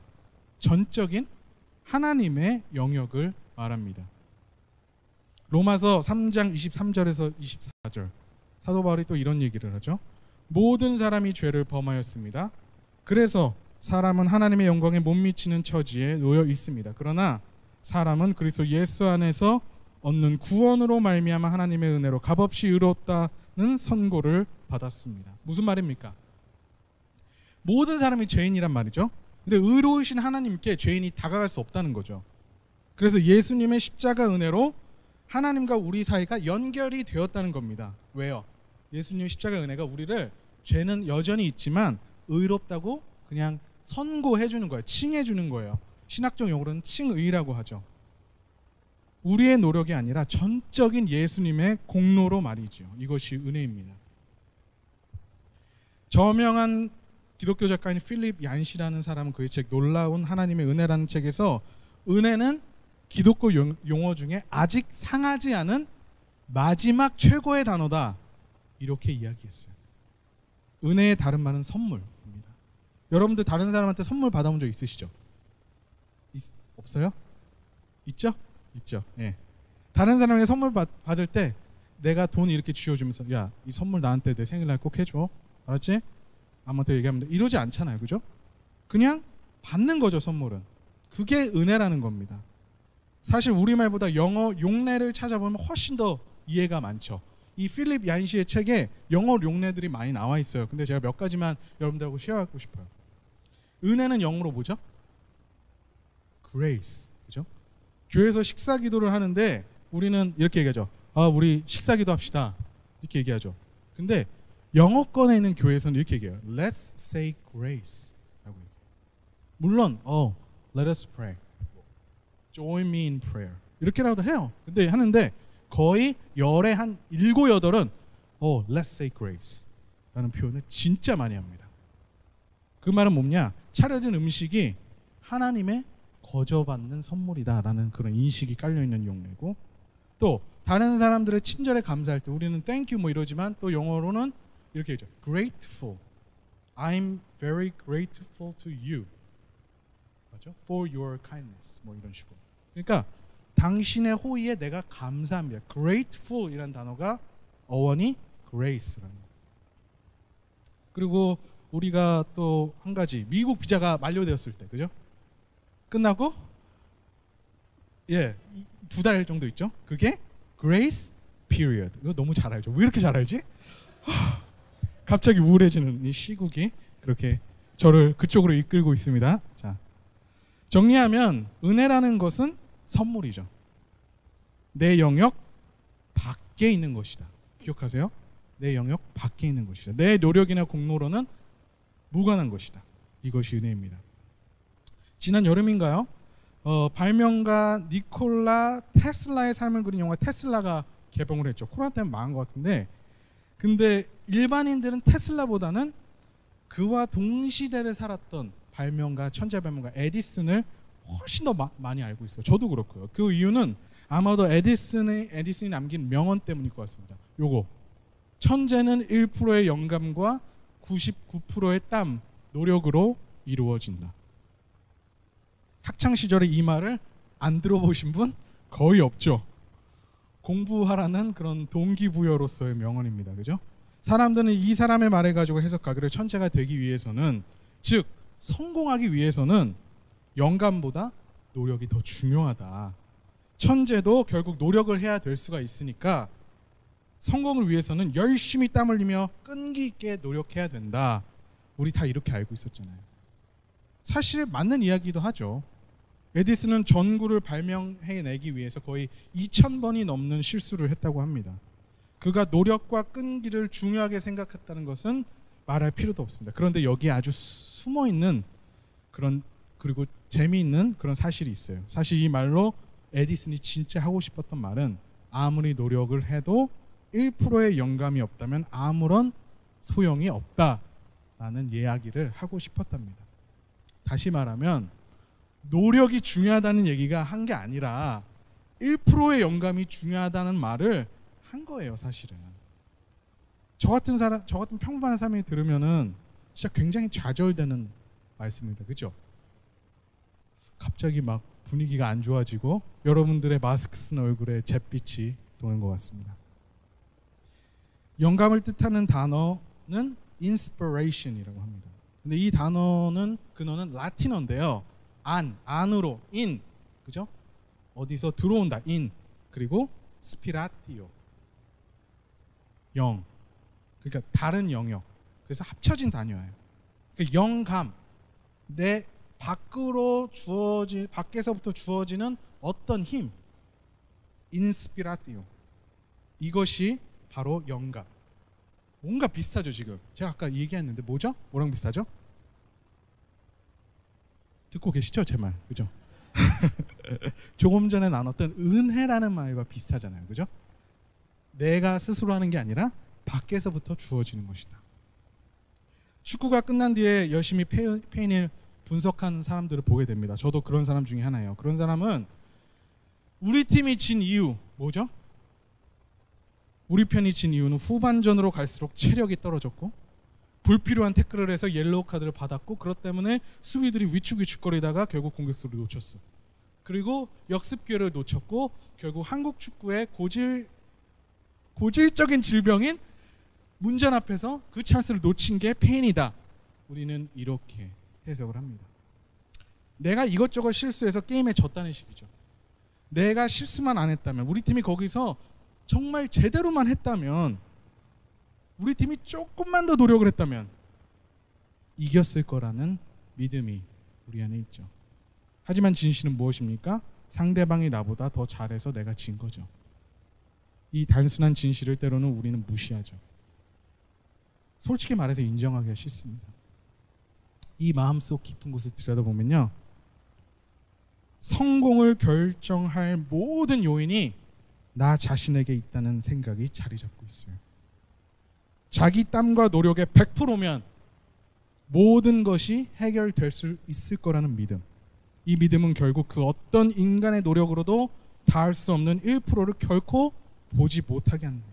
전적인 하나님의 영역을 말합니다. 로마서 3장 23절에서 24절 사도 바울이 또 이런 얘기를 하죠. 모든 사람이 죄를 범하였습니다. 그래서 사람은 하나님의 영광에 못 미치는 처지에 놓여 있습니다. 그러나 사람은 그리스도 예수 안에서 얻는 구원으로 말미암아 하나님의 은혜로 값없이 의롭다는 선고를 받았습니다. 무슨 말입니까? 모든 사람이 죄인이란 말이죠. 근데 의로우신 하나님께 죄인이 다가갈 수 없다는 거죠. 그래서 예수님의 십자가 은혜로 하나님과 우리 사이가 연결이 되었다는 겁니다. 왜요? 예수님의 십자가 은혜가 우리를, 죄는 여전히 있지만 의롭다고 그냥 선고해 주는 거예요. 칭해 주는 거예요. 신학적 용어로는 칭의라고 하죠. 우리의 노력이 아니라 전적인 예수님의 공로로 말이죠. 이것이 은혜입니다. 저명한 기독교 작가인 필립 얀시라는 사람은 그의 책 놀라운 하나님의 은혜라는 책에서 은혜는 기독교 용어 중에 아직 상하지 않은 마지막 최고의 단어다, 이렇게 이야기했어요. 은혜의 다른 말은 선물입니다. 여러분들 다른 사람한테 선물 받아본 적 있으시죠? 없어요? 있죠? 있죠. 예. 다른 사람에게 선물 받을 때 내가 돈 이렇게 쥐어주면서 야, 이 선물 나한테 내 생일날 꼭 해줘, 알았지? 아무한테 얘기하면 돼, 이러지 않잖아요, 그죠? 그냥 받는 거죠. 선물은. 그게 은혜라는 겁니다. 사실 우리말보다 영어 용례를 찾아보면 훨씬 더 이해가 많죠. 이 필립 얀시의 책에 영어 용례들이 많이 나와 있어요. 근데 제가 몇 가지만 여러분들하고 쉐어하고 싶어요. 은혜는 영어로 뭐죠? grace, 그죠? 교회에서 식사 기도를 하는데 우리는 이렇게 얘기하죠. 우리 식사 기도 합시다, 이렇게 얘기하죠. 근데 영어권에 있는 교회에서는 이렇게 얘기해요. Let's say grace 라고 얘기해요. 물론 let us pray, join me in prayer 이렇게라도 해요. 근데 하는데 거의 열에 한 7, 8은 let's say grace 라는 표현을 진짜 많이 합니다. 그 말은 뭐냐? 차려진 음식이 하나님의 거저받는 선물이다 라는 그런 인식이 깔려있는 용례고, 또 다른 사람들의 친절에 감사할 때 우리는 thank you 뭐 이러지만 또 영어로는 이렇게 얘기하죠. grateful, I'm very grateful to you, 맞죠? for your kindness 뭐 이런 식으로. 그러니까 당신의 호의에 내가 감사합니다. grateful 이란 단어가 어원이 grace라는 거예요. 그리고 우리가 또 한 가지, 미국 비자가 만료되었을 때, 그죠? 끝나고 2달 정도 있죠? 그게 grace period. 이거 너무 잘 알죠? 왜 이렇게 잘 알지? 갑자기 우울해지는 이 시국이 그렇게 저를 그쪽으로 이끌고 있습니다. 자, 정리하면 은혜라는 것은 선물이죠. 내 영역 밖에 있는 것이다. 기억하세요? 내 영역 밖에 있는 것이다. 내 노력이나 공로로는 무관한 것이다. 이것이 은혜입니다. 지난 여름인가요? 발명가 니콜라 테슬라의 삶을 그린 영화 테슬라가 개봉을 했죠. 코로나 때문에 망한 것 같은데, 근데 일반인들은 테슬라보다는 그와 동시대를 살았던 발명가, 천재 발명가 에디슨을 훨씬 더 많이 알고 있어요. 저도 그렇고요. 그 이유는 아마도 에디슨이 남긴 명언 때문일 것 같습니다. 요거, 천재는 1%의 영감과 99%의 땀, 노력으로 이루어진다. 학창 시절에 이 말을 안 들어보신 분 거의 없죠. 공부하라는 그런 동기부여로서의 명언입니다. 그죠? 사람들은 이 사람의 말을 가지고 해석하기를 천재가 되기 위해서는, 즉 성공하기 위해서는 영감보다 노력이 더 중요하다. 천재도 결국 노력을 해야 될 수가 있으니까 성공을 위해서는 열심히 땀 흘리며 끈기 있게 노력해야 된다. 우리 다 이렇게 알고 있었잖아요. 사실 맞는 이야기도 하죠. 에디슨은 전구를 발명해내기 위해서 거의 2000번이 넘는 실수를 했다고 합니다. 그가 노력과 끈기를 중요하게 생각했다는 것은 말할 필요도 없습니다. 그런데 여기에 아주 숨어있는 그런, 그리고 재미있는 그런 사실이 있어요. 사실 이 말로 에디슨이 진짜 하고 싶었던 말은 아무리 노력을 해도 1%의 영감이 없다면 아무런 소용이 없다라는 이야기를 하고 싶었답니다. 다시 말하면 노력이 중요하다는 얘기가 한 게 아니라 1%의 영감이 중요하다는 말을 한 거예요, 사실은. 저 같은 평범한 사람이 들으면은 진짜 굉장히 좌절되는 말씀입니다. 그죠? 갑자기 막 분위기가 안 좋아지고 여러분들의 마스크 쓴 얼굴에 잿빛이 도는 것 같습니다. 영감을 뜻하는 단어는 inspiration이라고 합니다. 근데 이 단어는 근원은 라틴어인데요. 안으로 in, 그죠? 어디서 들어온다 in, 그리고 spiratio, 영, 그러니까 다른 영역. 그래서 합쳐진 단어예요. 그러니까 영감, 내 밖에서부터 주어지는 어떤 힘, inspiratio, 이것이 바로 영감. 뭔가 비슷하죠 지금. 제가 아까 얘기했는데 뭐죠? 뭐랑 비슷하죠? 듣고 계시죠 제 말, 그죠? 조금 전에 나눴던 은혜라는 말과 비슷하잖아요, 그죠? 내가 스스로 하는 게 아니라 밖에서부터 주어지는 것이다. 축구가 끝난 뒤에 열심히 페인을 분석한 사람들을 보게 됩니다. 저도 그런 사람 중에 하나예요. 그런 사람은 우리 팀이 진 이유 뭐죠? 우리 편이 진 이유는 후반전으로 갈수록 체력이 떨어졌고 불필요한 태클을 해서 옐로우 카드를 받았고 그것 때문에 수비들이 위축거리다가 결국 공격수를 놓쳤어. 그리고 역습 기회를 놓쳤고 결국 한국 축구의 고질적인 질병인 문전 앞에서 그 찬스를 놓친 게 페인이다. 우리는 이렇게 해석을 합니다. 내가 이것저것 실수해서 게임에 졌다는 식이죠. 내가 실수만 안 했다면, 우리 팀이 거기서 정말 제대로만 했다면, 우리 팀이 조금만 더 노력을 했다면 이겼을 거라는 믿음이 우리 안에 있죠. 하지만 진실은 무엇입니까? 상대방이 나보다 더 잘해서 내가 진 거죠. 이 단순한 진실을 때로는 우리는 무시하죠. 솔직히 말해서 인정하기가 싫습니다. 이 마음속 깊은 곳을 들여다보면요, 성공을 결정할 모든 요인이 나 자신에게 있다는 생각이 자리 잡고 있어요. 자기 땀과 노력의 100%면 모든 것이 해결될 수 있을 거라는 믿음. 이 믿음은 결국 그 어떤 인간의 노력으로도 닿을 수 없는 1%를 결코 보지 못하게 합니다.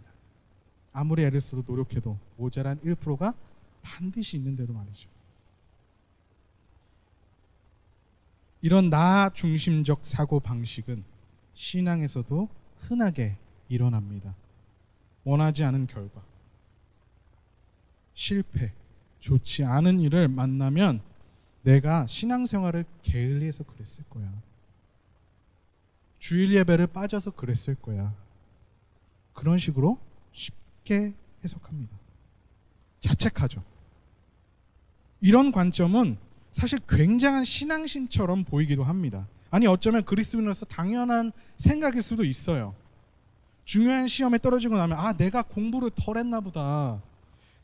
아무리 애를 써도 노력해도 모자란 1%가 반드시 있는데도 말이죠. 이런 나 중심적 사고 방식은 신앙에서도 흔하게 일어납니다. 원하지 않은 결과, 실패, 좋지 않은 일을 만나면 내가 신앙생활을 게을리해서 그랬을 거야. 주일 예배를 빠져서 그랬을 거야. 그런 식으로 쉽게 해석합니다. 자책하죠. 이런 관점은 사실 굉장한 신앙심처럼 보이기도 합니다. 아니 어쩌면 그리스도인으로서 당연한 생각일 수도 있어요. 중요한 시험에 떨어지고 나면 내가 공부를 덜 했나 보다.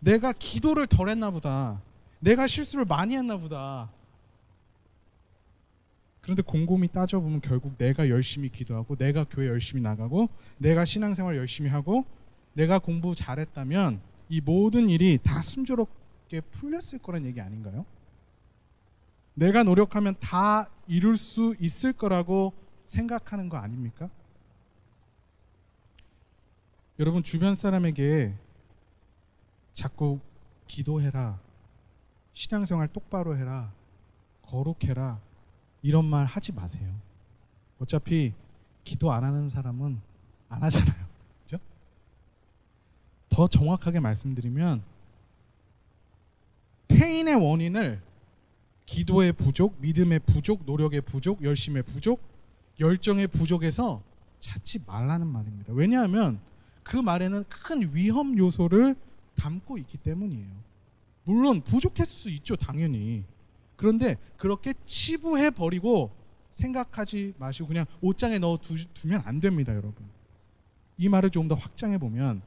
내가 기도를 덜 했나 보다. 내가 실수를 많이 했나 보다. 그런데 곰곰이 따져보면 결국 내가 열심히 기도하고 내가 교회 열심히 나가고 내가 신앙생활 열심히 하고 내가 공부 잘했다면 이 모든 일이 다 순조롭게 풀렸을 거란 얘기 아닌가요? 내가 노력하면 다 이룰 수 있을 거라고 생각하는 거 아닙니까? 여러분 주변 사람에게 자꾸 기도해라, 신앙생활 똑바로 해라, 거룩해라 이런 말 하지 마세요. 어차피 기도 안 하는 사람은 안 하잖아요. 그죠? 더 정확하게 말씀드리면 패인의 원인을 기도의 부족, 믿음의 부족, 노력의 부족, 열심의 부족, 열정의 부족에서 찾지 말라는 말입니다. 왜냐하면 그 말에는 큰 위험 요소를 담고 있기 때문이에요. 물론 부족했을 수 있죠, 당연히. 그런데 그렇게 치부해버리고 생각하지 마시고 그냥 옷장에 넣어 두면 안 됩니다, 여러분. 이 말을 조금 더 확장해 보면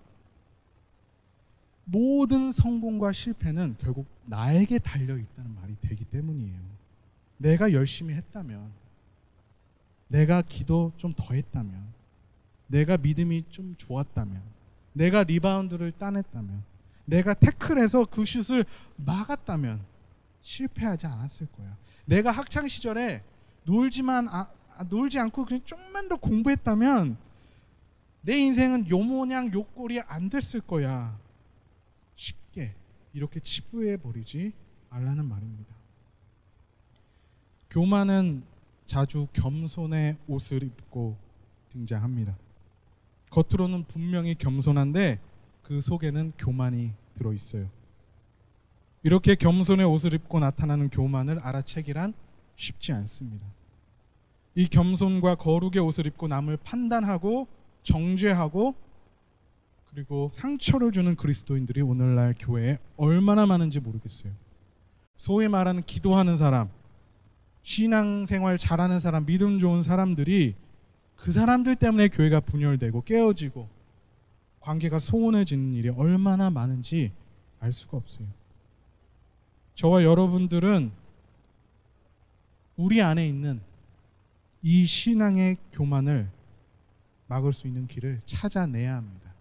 모든 성공과 실패는 결국 나에게 달려있다는 말이 되기 때문이에요. 내가 열심히 했다면, 내가 기도 좀 더 했다면, 내가 믿음이 좀 좋았다면, 내가 리바운드를 따냈다면, 내가 태클해서 그 슛을 막았다면 실패하지 않았을 거야. 내가 학창시절에 놀지 않고 그냥 좀만 더 공부했다면 내 인생은 요 모양 요 꼴이 안 됐을 거야. 쉽게 이렇게 치부해버리지 말라는 말입니다. 교만은 자주 겸손의 옷을 입고 등장합니다. 겉으로는 분명히 겸손한데 그 속에는 교만이 들어있어요. 이렇게 겸손의 옷을 입고 나타나는 교만을 알아채기란 쉽지 않습니다. 이 겸손과 거룩의 옷을 입고 남을 판단하고 정죄하고 그리고 상처를 주는 그리스도인들이 오늘날 교회에 얼마나 많은지 모르겠어요. 소위 말하는 기도하는 사람, 신앙생활 잘하는 사람, 믿음 좋은 사람들이 그 사람들 때문에 교회가 분열되고 깨어지고 관계가 소원해지는 일이 얼마나 많은지 알 수가 없어요. 저와 여러분들은 우리 안에 있는 이 신앙의 교만을 막을 수 있는 길을 찾아내야 합니다.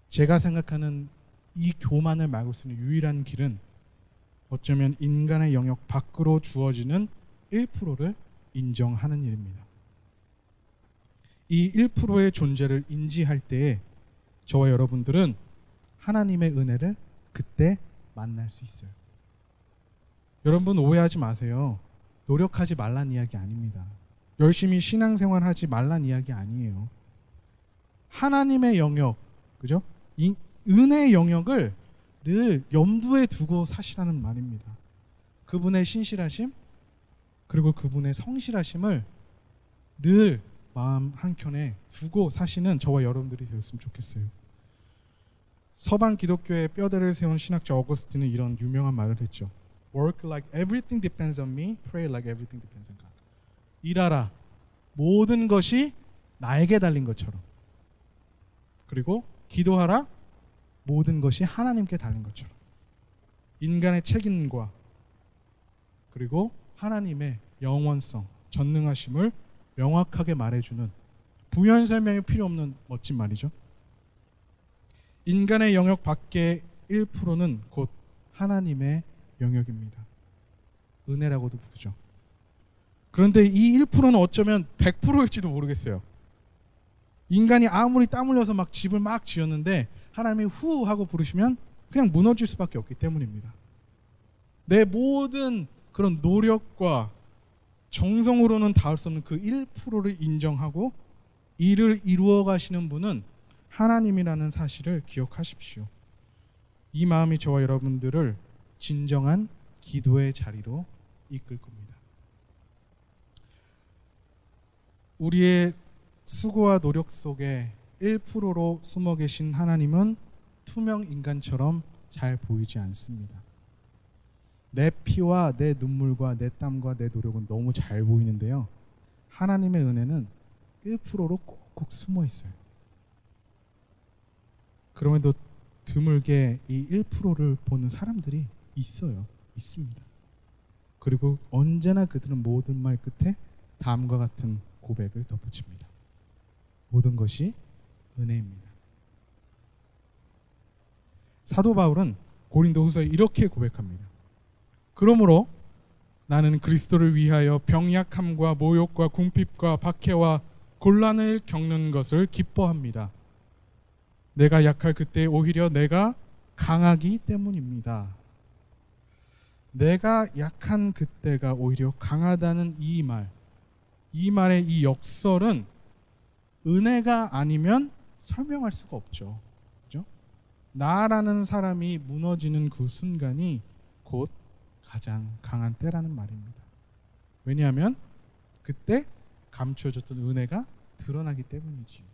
제가 생각하는 이 교만을 막을 수 있는 유일한 길은 어쩌면 인간의 영역 밖으로 주어지는 1%를 인정하는 일입니다. 이 1%의 존재를 인지할 때에 저와 여러분들은 하나님의 은혜를 그때 만날 수 있어요. 여러분 오해하지 마세요. 노력하지 말란 이야기 아닙니다. 열심히 신앙생활 하지 말란 이야기 아니에요. 하나님의 영역, 그죠? 이 은혜의 영역을 늘 염두에 두고 사시라는 말입니다. 그분의 신실하심 그리고 그분의 성실하심을 늘 마음 한켠에 두고 사시는 저와 여러분들이 되었으면 좋겠어요. 서방 기독교의 뼈대를 세운 신학자 어거스틴은 이런 유명한 말을 했죠. Work like everything depends on me, pray like everything depends on God. 일하라. 모든 것이 나에게 달린 것처럼. 그리고 기도하라. 모든 것이 하나님께 달린 것처럼. 인간의 책임과 그리고 하나님의 영원성, 전능하심을 명확하게 말해주는 부연 설명이 필요 없는 멋진 말이죠. 인간의 영역 밖의 1%는 곧 하나님의 영역입니다. 은혜라고도 부르죠. 그런데 이 1%는 어쩌면 100%일지도 모르겠어요. 인간이 아무리 땀 흘려서 막 집을 막 지었는데 하나님이 후 하고 부르시면 그냥 무너질 수밖에 없기 때문입니다. 내 모든 그런 노력과 정성으로는 닿을 수 없는 그 1%를 인정하고 이를 이루어 가시는 분은 하나님이라는 사실을 기억하십시오. 이 마음이 저와 여러분들을 진정한 기도의 자리로 이끌 겁니다. 우리의 수고와 노력 속에 1%로 숨어 계신 하나님은 투명 인간처럼 잘 보이지 않습니다. 내 피와 내 눈물과 내 땀과 내 노력은 너무 잘 보이는데요. 하나님의 은혜는 1%로 꼭꼭 숨어 있어요. 그럼에도 드물게 이 1%를 보는 사람들이 있어요. 있습니다. 그리고 언제나 그들은 모든 말 끝에 다음과 같은 고백을 덧붙입니다. 모든 것이 은혜입니다. 사도 바울은 고린도후서에 이렇게 고백합니다. 그러므로 나는 그리스도를 위하여 병약함과 모욕과 궁핍과 박해와 곤란을 겪는 것을 기뻐합니다. 내가 약할 그때 오히려 내가 강하기 때문입니다. 내가 약한 그때가 오히려 강하다는 이 말의 이 역설은 은혜가 아니면 설명할 수가 없죠. 그죠? 나라는 사람이 무너지는 그 순간이 곧 가장 강한 때라는 말입니다. 왜냐하면 그때 감추어졌던 은혜가 드러나기 때문이지요.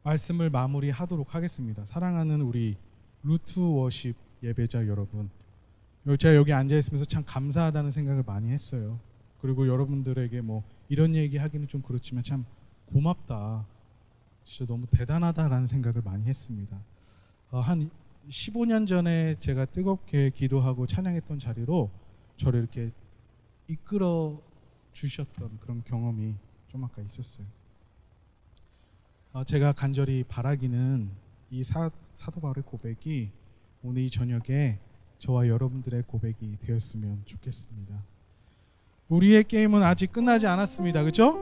말씀을 마무리하도록 하겠습니다. 사랑하는 우리 루트 워십 예배자 여러분, 제가 여기 앉아있으면서 참 감사하다는 생각을 많이 했어요. 그리고 여러분들에게 뭐 이런 얘기 하기는 좀 그렇지만 참 고맙다, 진짜 너무 대단하다라는 생각을 많이 했습니다. 한 15년 전에 제가 뜨겁게 기도하고 찬양했던 자리로 저를 이렇게 이끌어 주셨던 그런 경험이 좀 아까 있었어요. 제가 간절히 바라기는 이 사도 바울의 고백이 오늘 이 저녁에 저와 여러분들의 고백이 되었으면 좋겠습니다. 우리의 게임은 아직 끝나지 않았습니다. 그렇죠?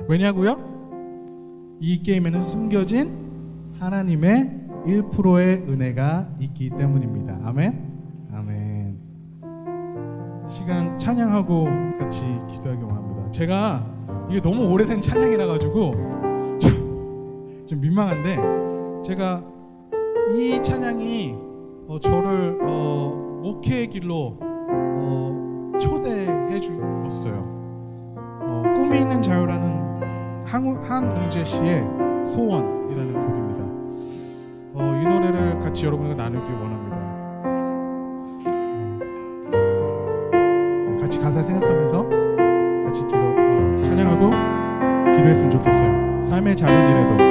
왜냐고요? 이 게임에는 숨겨진 하나님의 1%의 은혜가 있기 때문입니다. 아멘. 아멘. 시간 찬양하고 같이 기도하기 원합니다. 제가 이게 너무 오래된 찬양이라 가지고 좀 민망한데, 제가 이 찬양이 저를 목회의 길로 초대해 주었어요. 꿈이 있는 자유라는 한웅재 씨의 소원이라는 곡입니다. 이 노래를 같이 여러분과 나누기 원합니다. 같이 가사 생각하면서 같이 찬양하고 기도했으면 좋겠어요. 삶의 작은 일에도,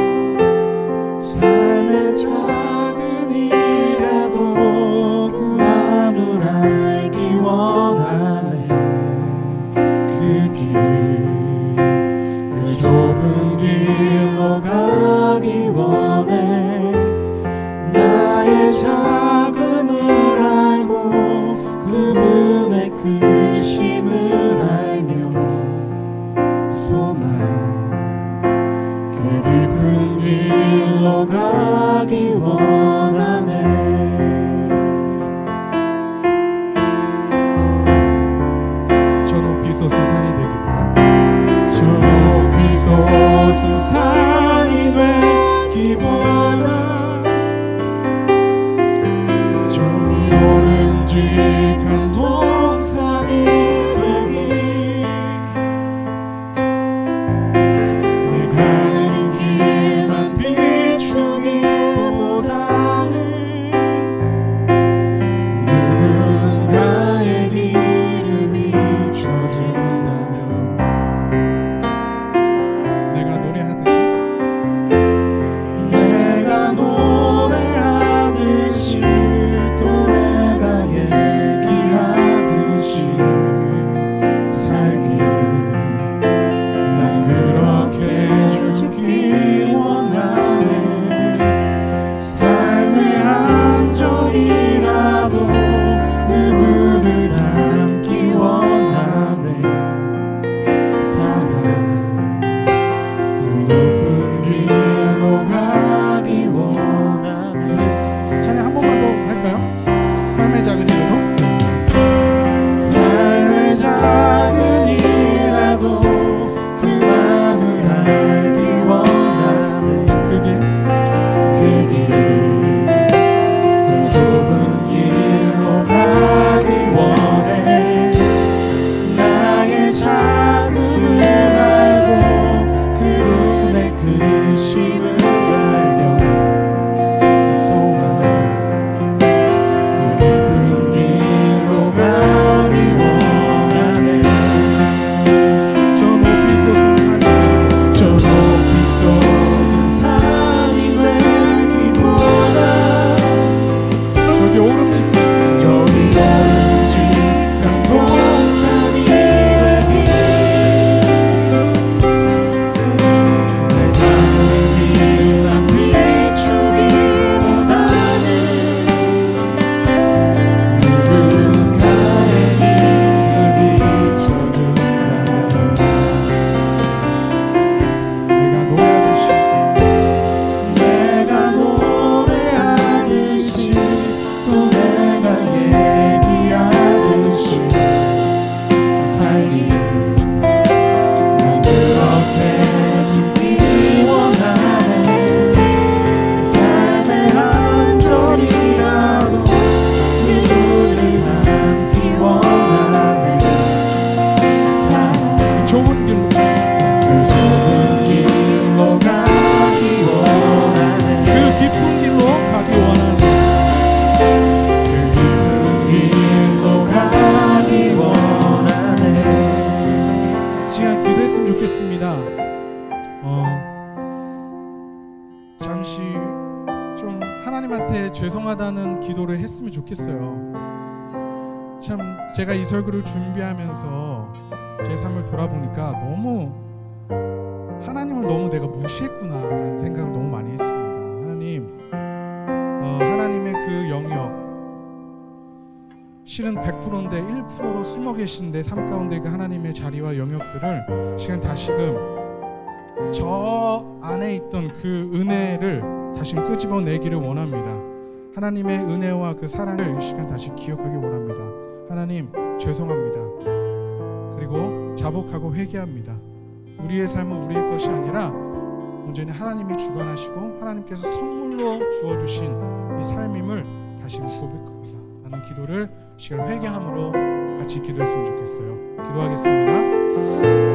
삶의 작은 일에도 그 안을 알기 원하네. 그 길, 그 좁은 길로 가기 원해. 나의 작음을 알고 그분의 크심을 알며 소망 그 깊은 길로 가기 원하네. 저 높이 솟은 산이 되기보다, 저 높이 솟은 산이 되기보다 저기 오름직한 동산이 되기. 내 가는 길만 비추기보다는 누군가의 길을 비춰준다면 내가 노래하듯이 내가 노래하듯이 또 내가 얘기하듯이 살길 난 그렇게 죽기 원하네. 삶의 한 절이라도 그분을 닮기 원하네. 사랑 그 높은 길로 가기 원하네. 찬양 한 번만 더 할까요? 삶의 작은 일에도, 삶의 작은 일에도 그 마음을 알기 원하네. 그 길, 그 길, 그 좁은 길로 가기 원해. 나의 작음을 알고 그분의 크심을 알며 소망 그 깊은 길로 가기 원하네. 저 높이 솟은 산이 저 높이 솟은 산이 되기보다 저기 오름직한 저기 오름직한 동산이 되기. 내 가는 길만 비추기보다는 죄송하다는 기도를 했으면 좋겠어요. 참 제가 이 설교를 준비하면서 제 삶을 돌아보니까 너무 하나님을 너무 내가 무시했구나 라는 생각을 너무 많이 했습니다. 하나님, 하나님의 그 영역 실은 100%인데 1%로 숨어 계신데 삶 가운데 그 하나님의 자리와 영역들을 시간 다시금 저 안에 있던 그 은혜를 다시 끄집어내기를 원합니다. 하나님의 은혜와 그 사랑을 이 시간 다시 기억하기 원합니다. 하나님 죄송합니다. 그리고 자복하고 회개합니다. 우리의 삶은 우리의 것이 아니라 온전히 하나님이 주관하시고 하나님께서 선물로 주어주신 이 삶임을 다시 고백할 겁니다. 라는 기도를 시간 회개함으로 같이 기도했으면 좋겠어요. 기도하겠습니다.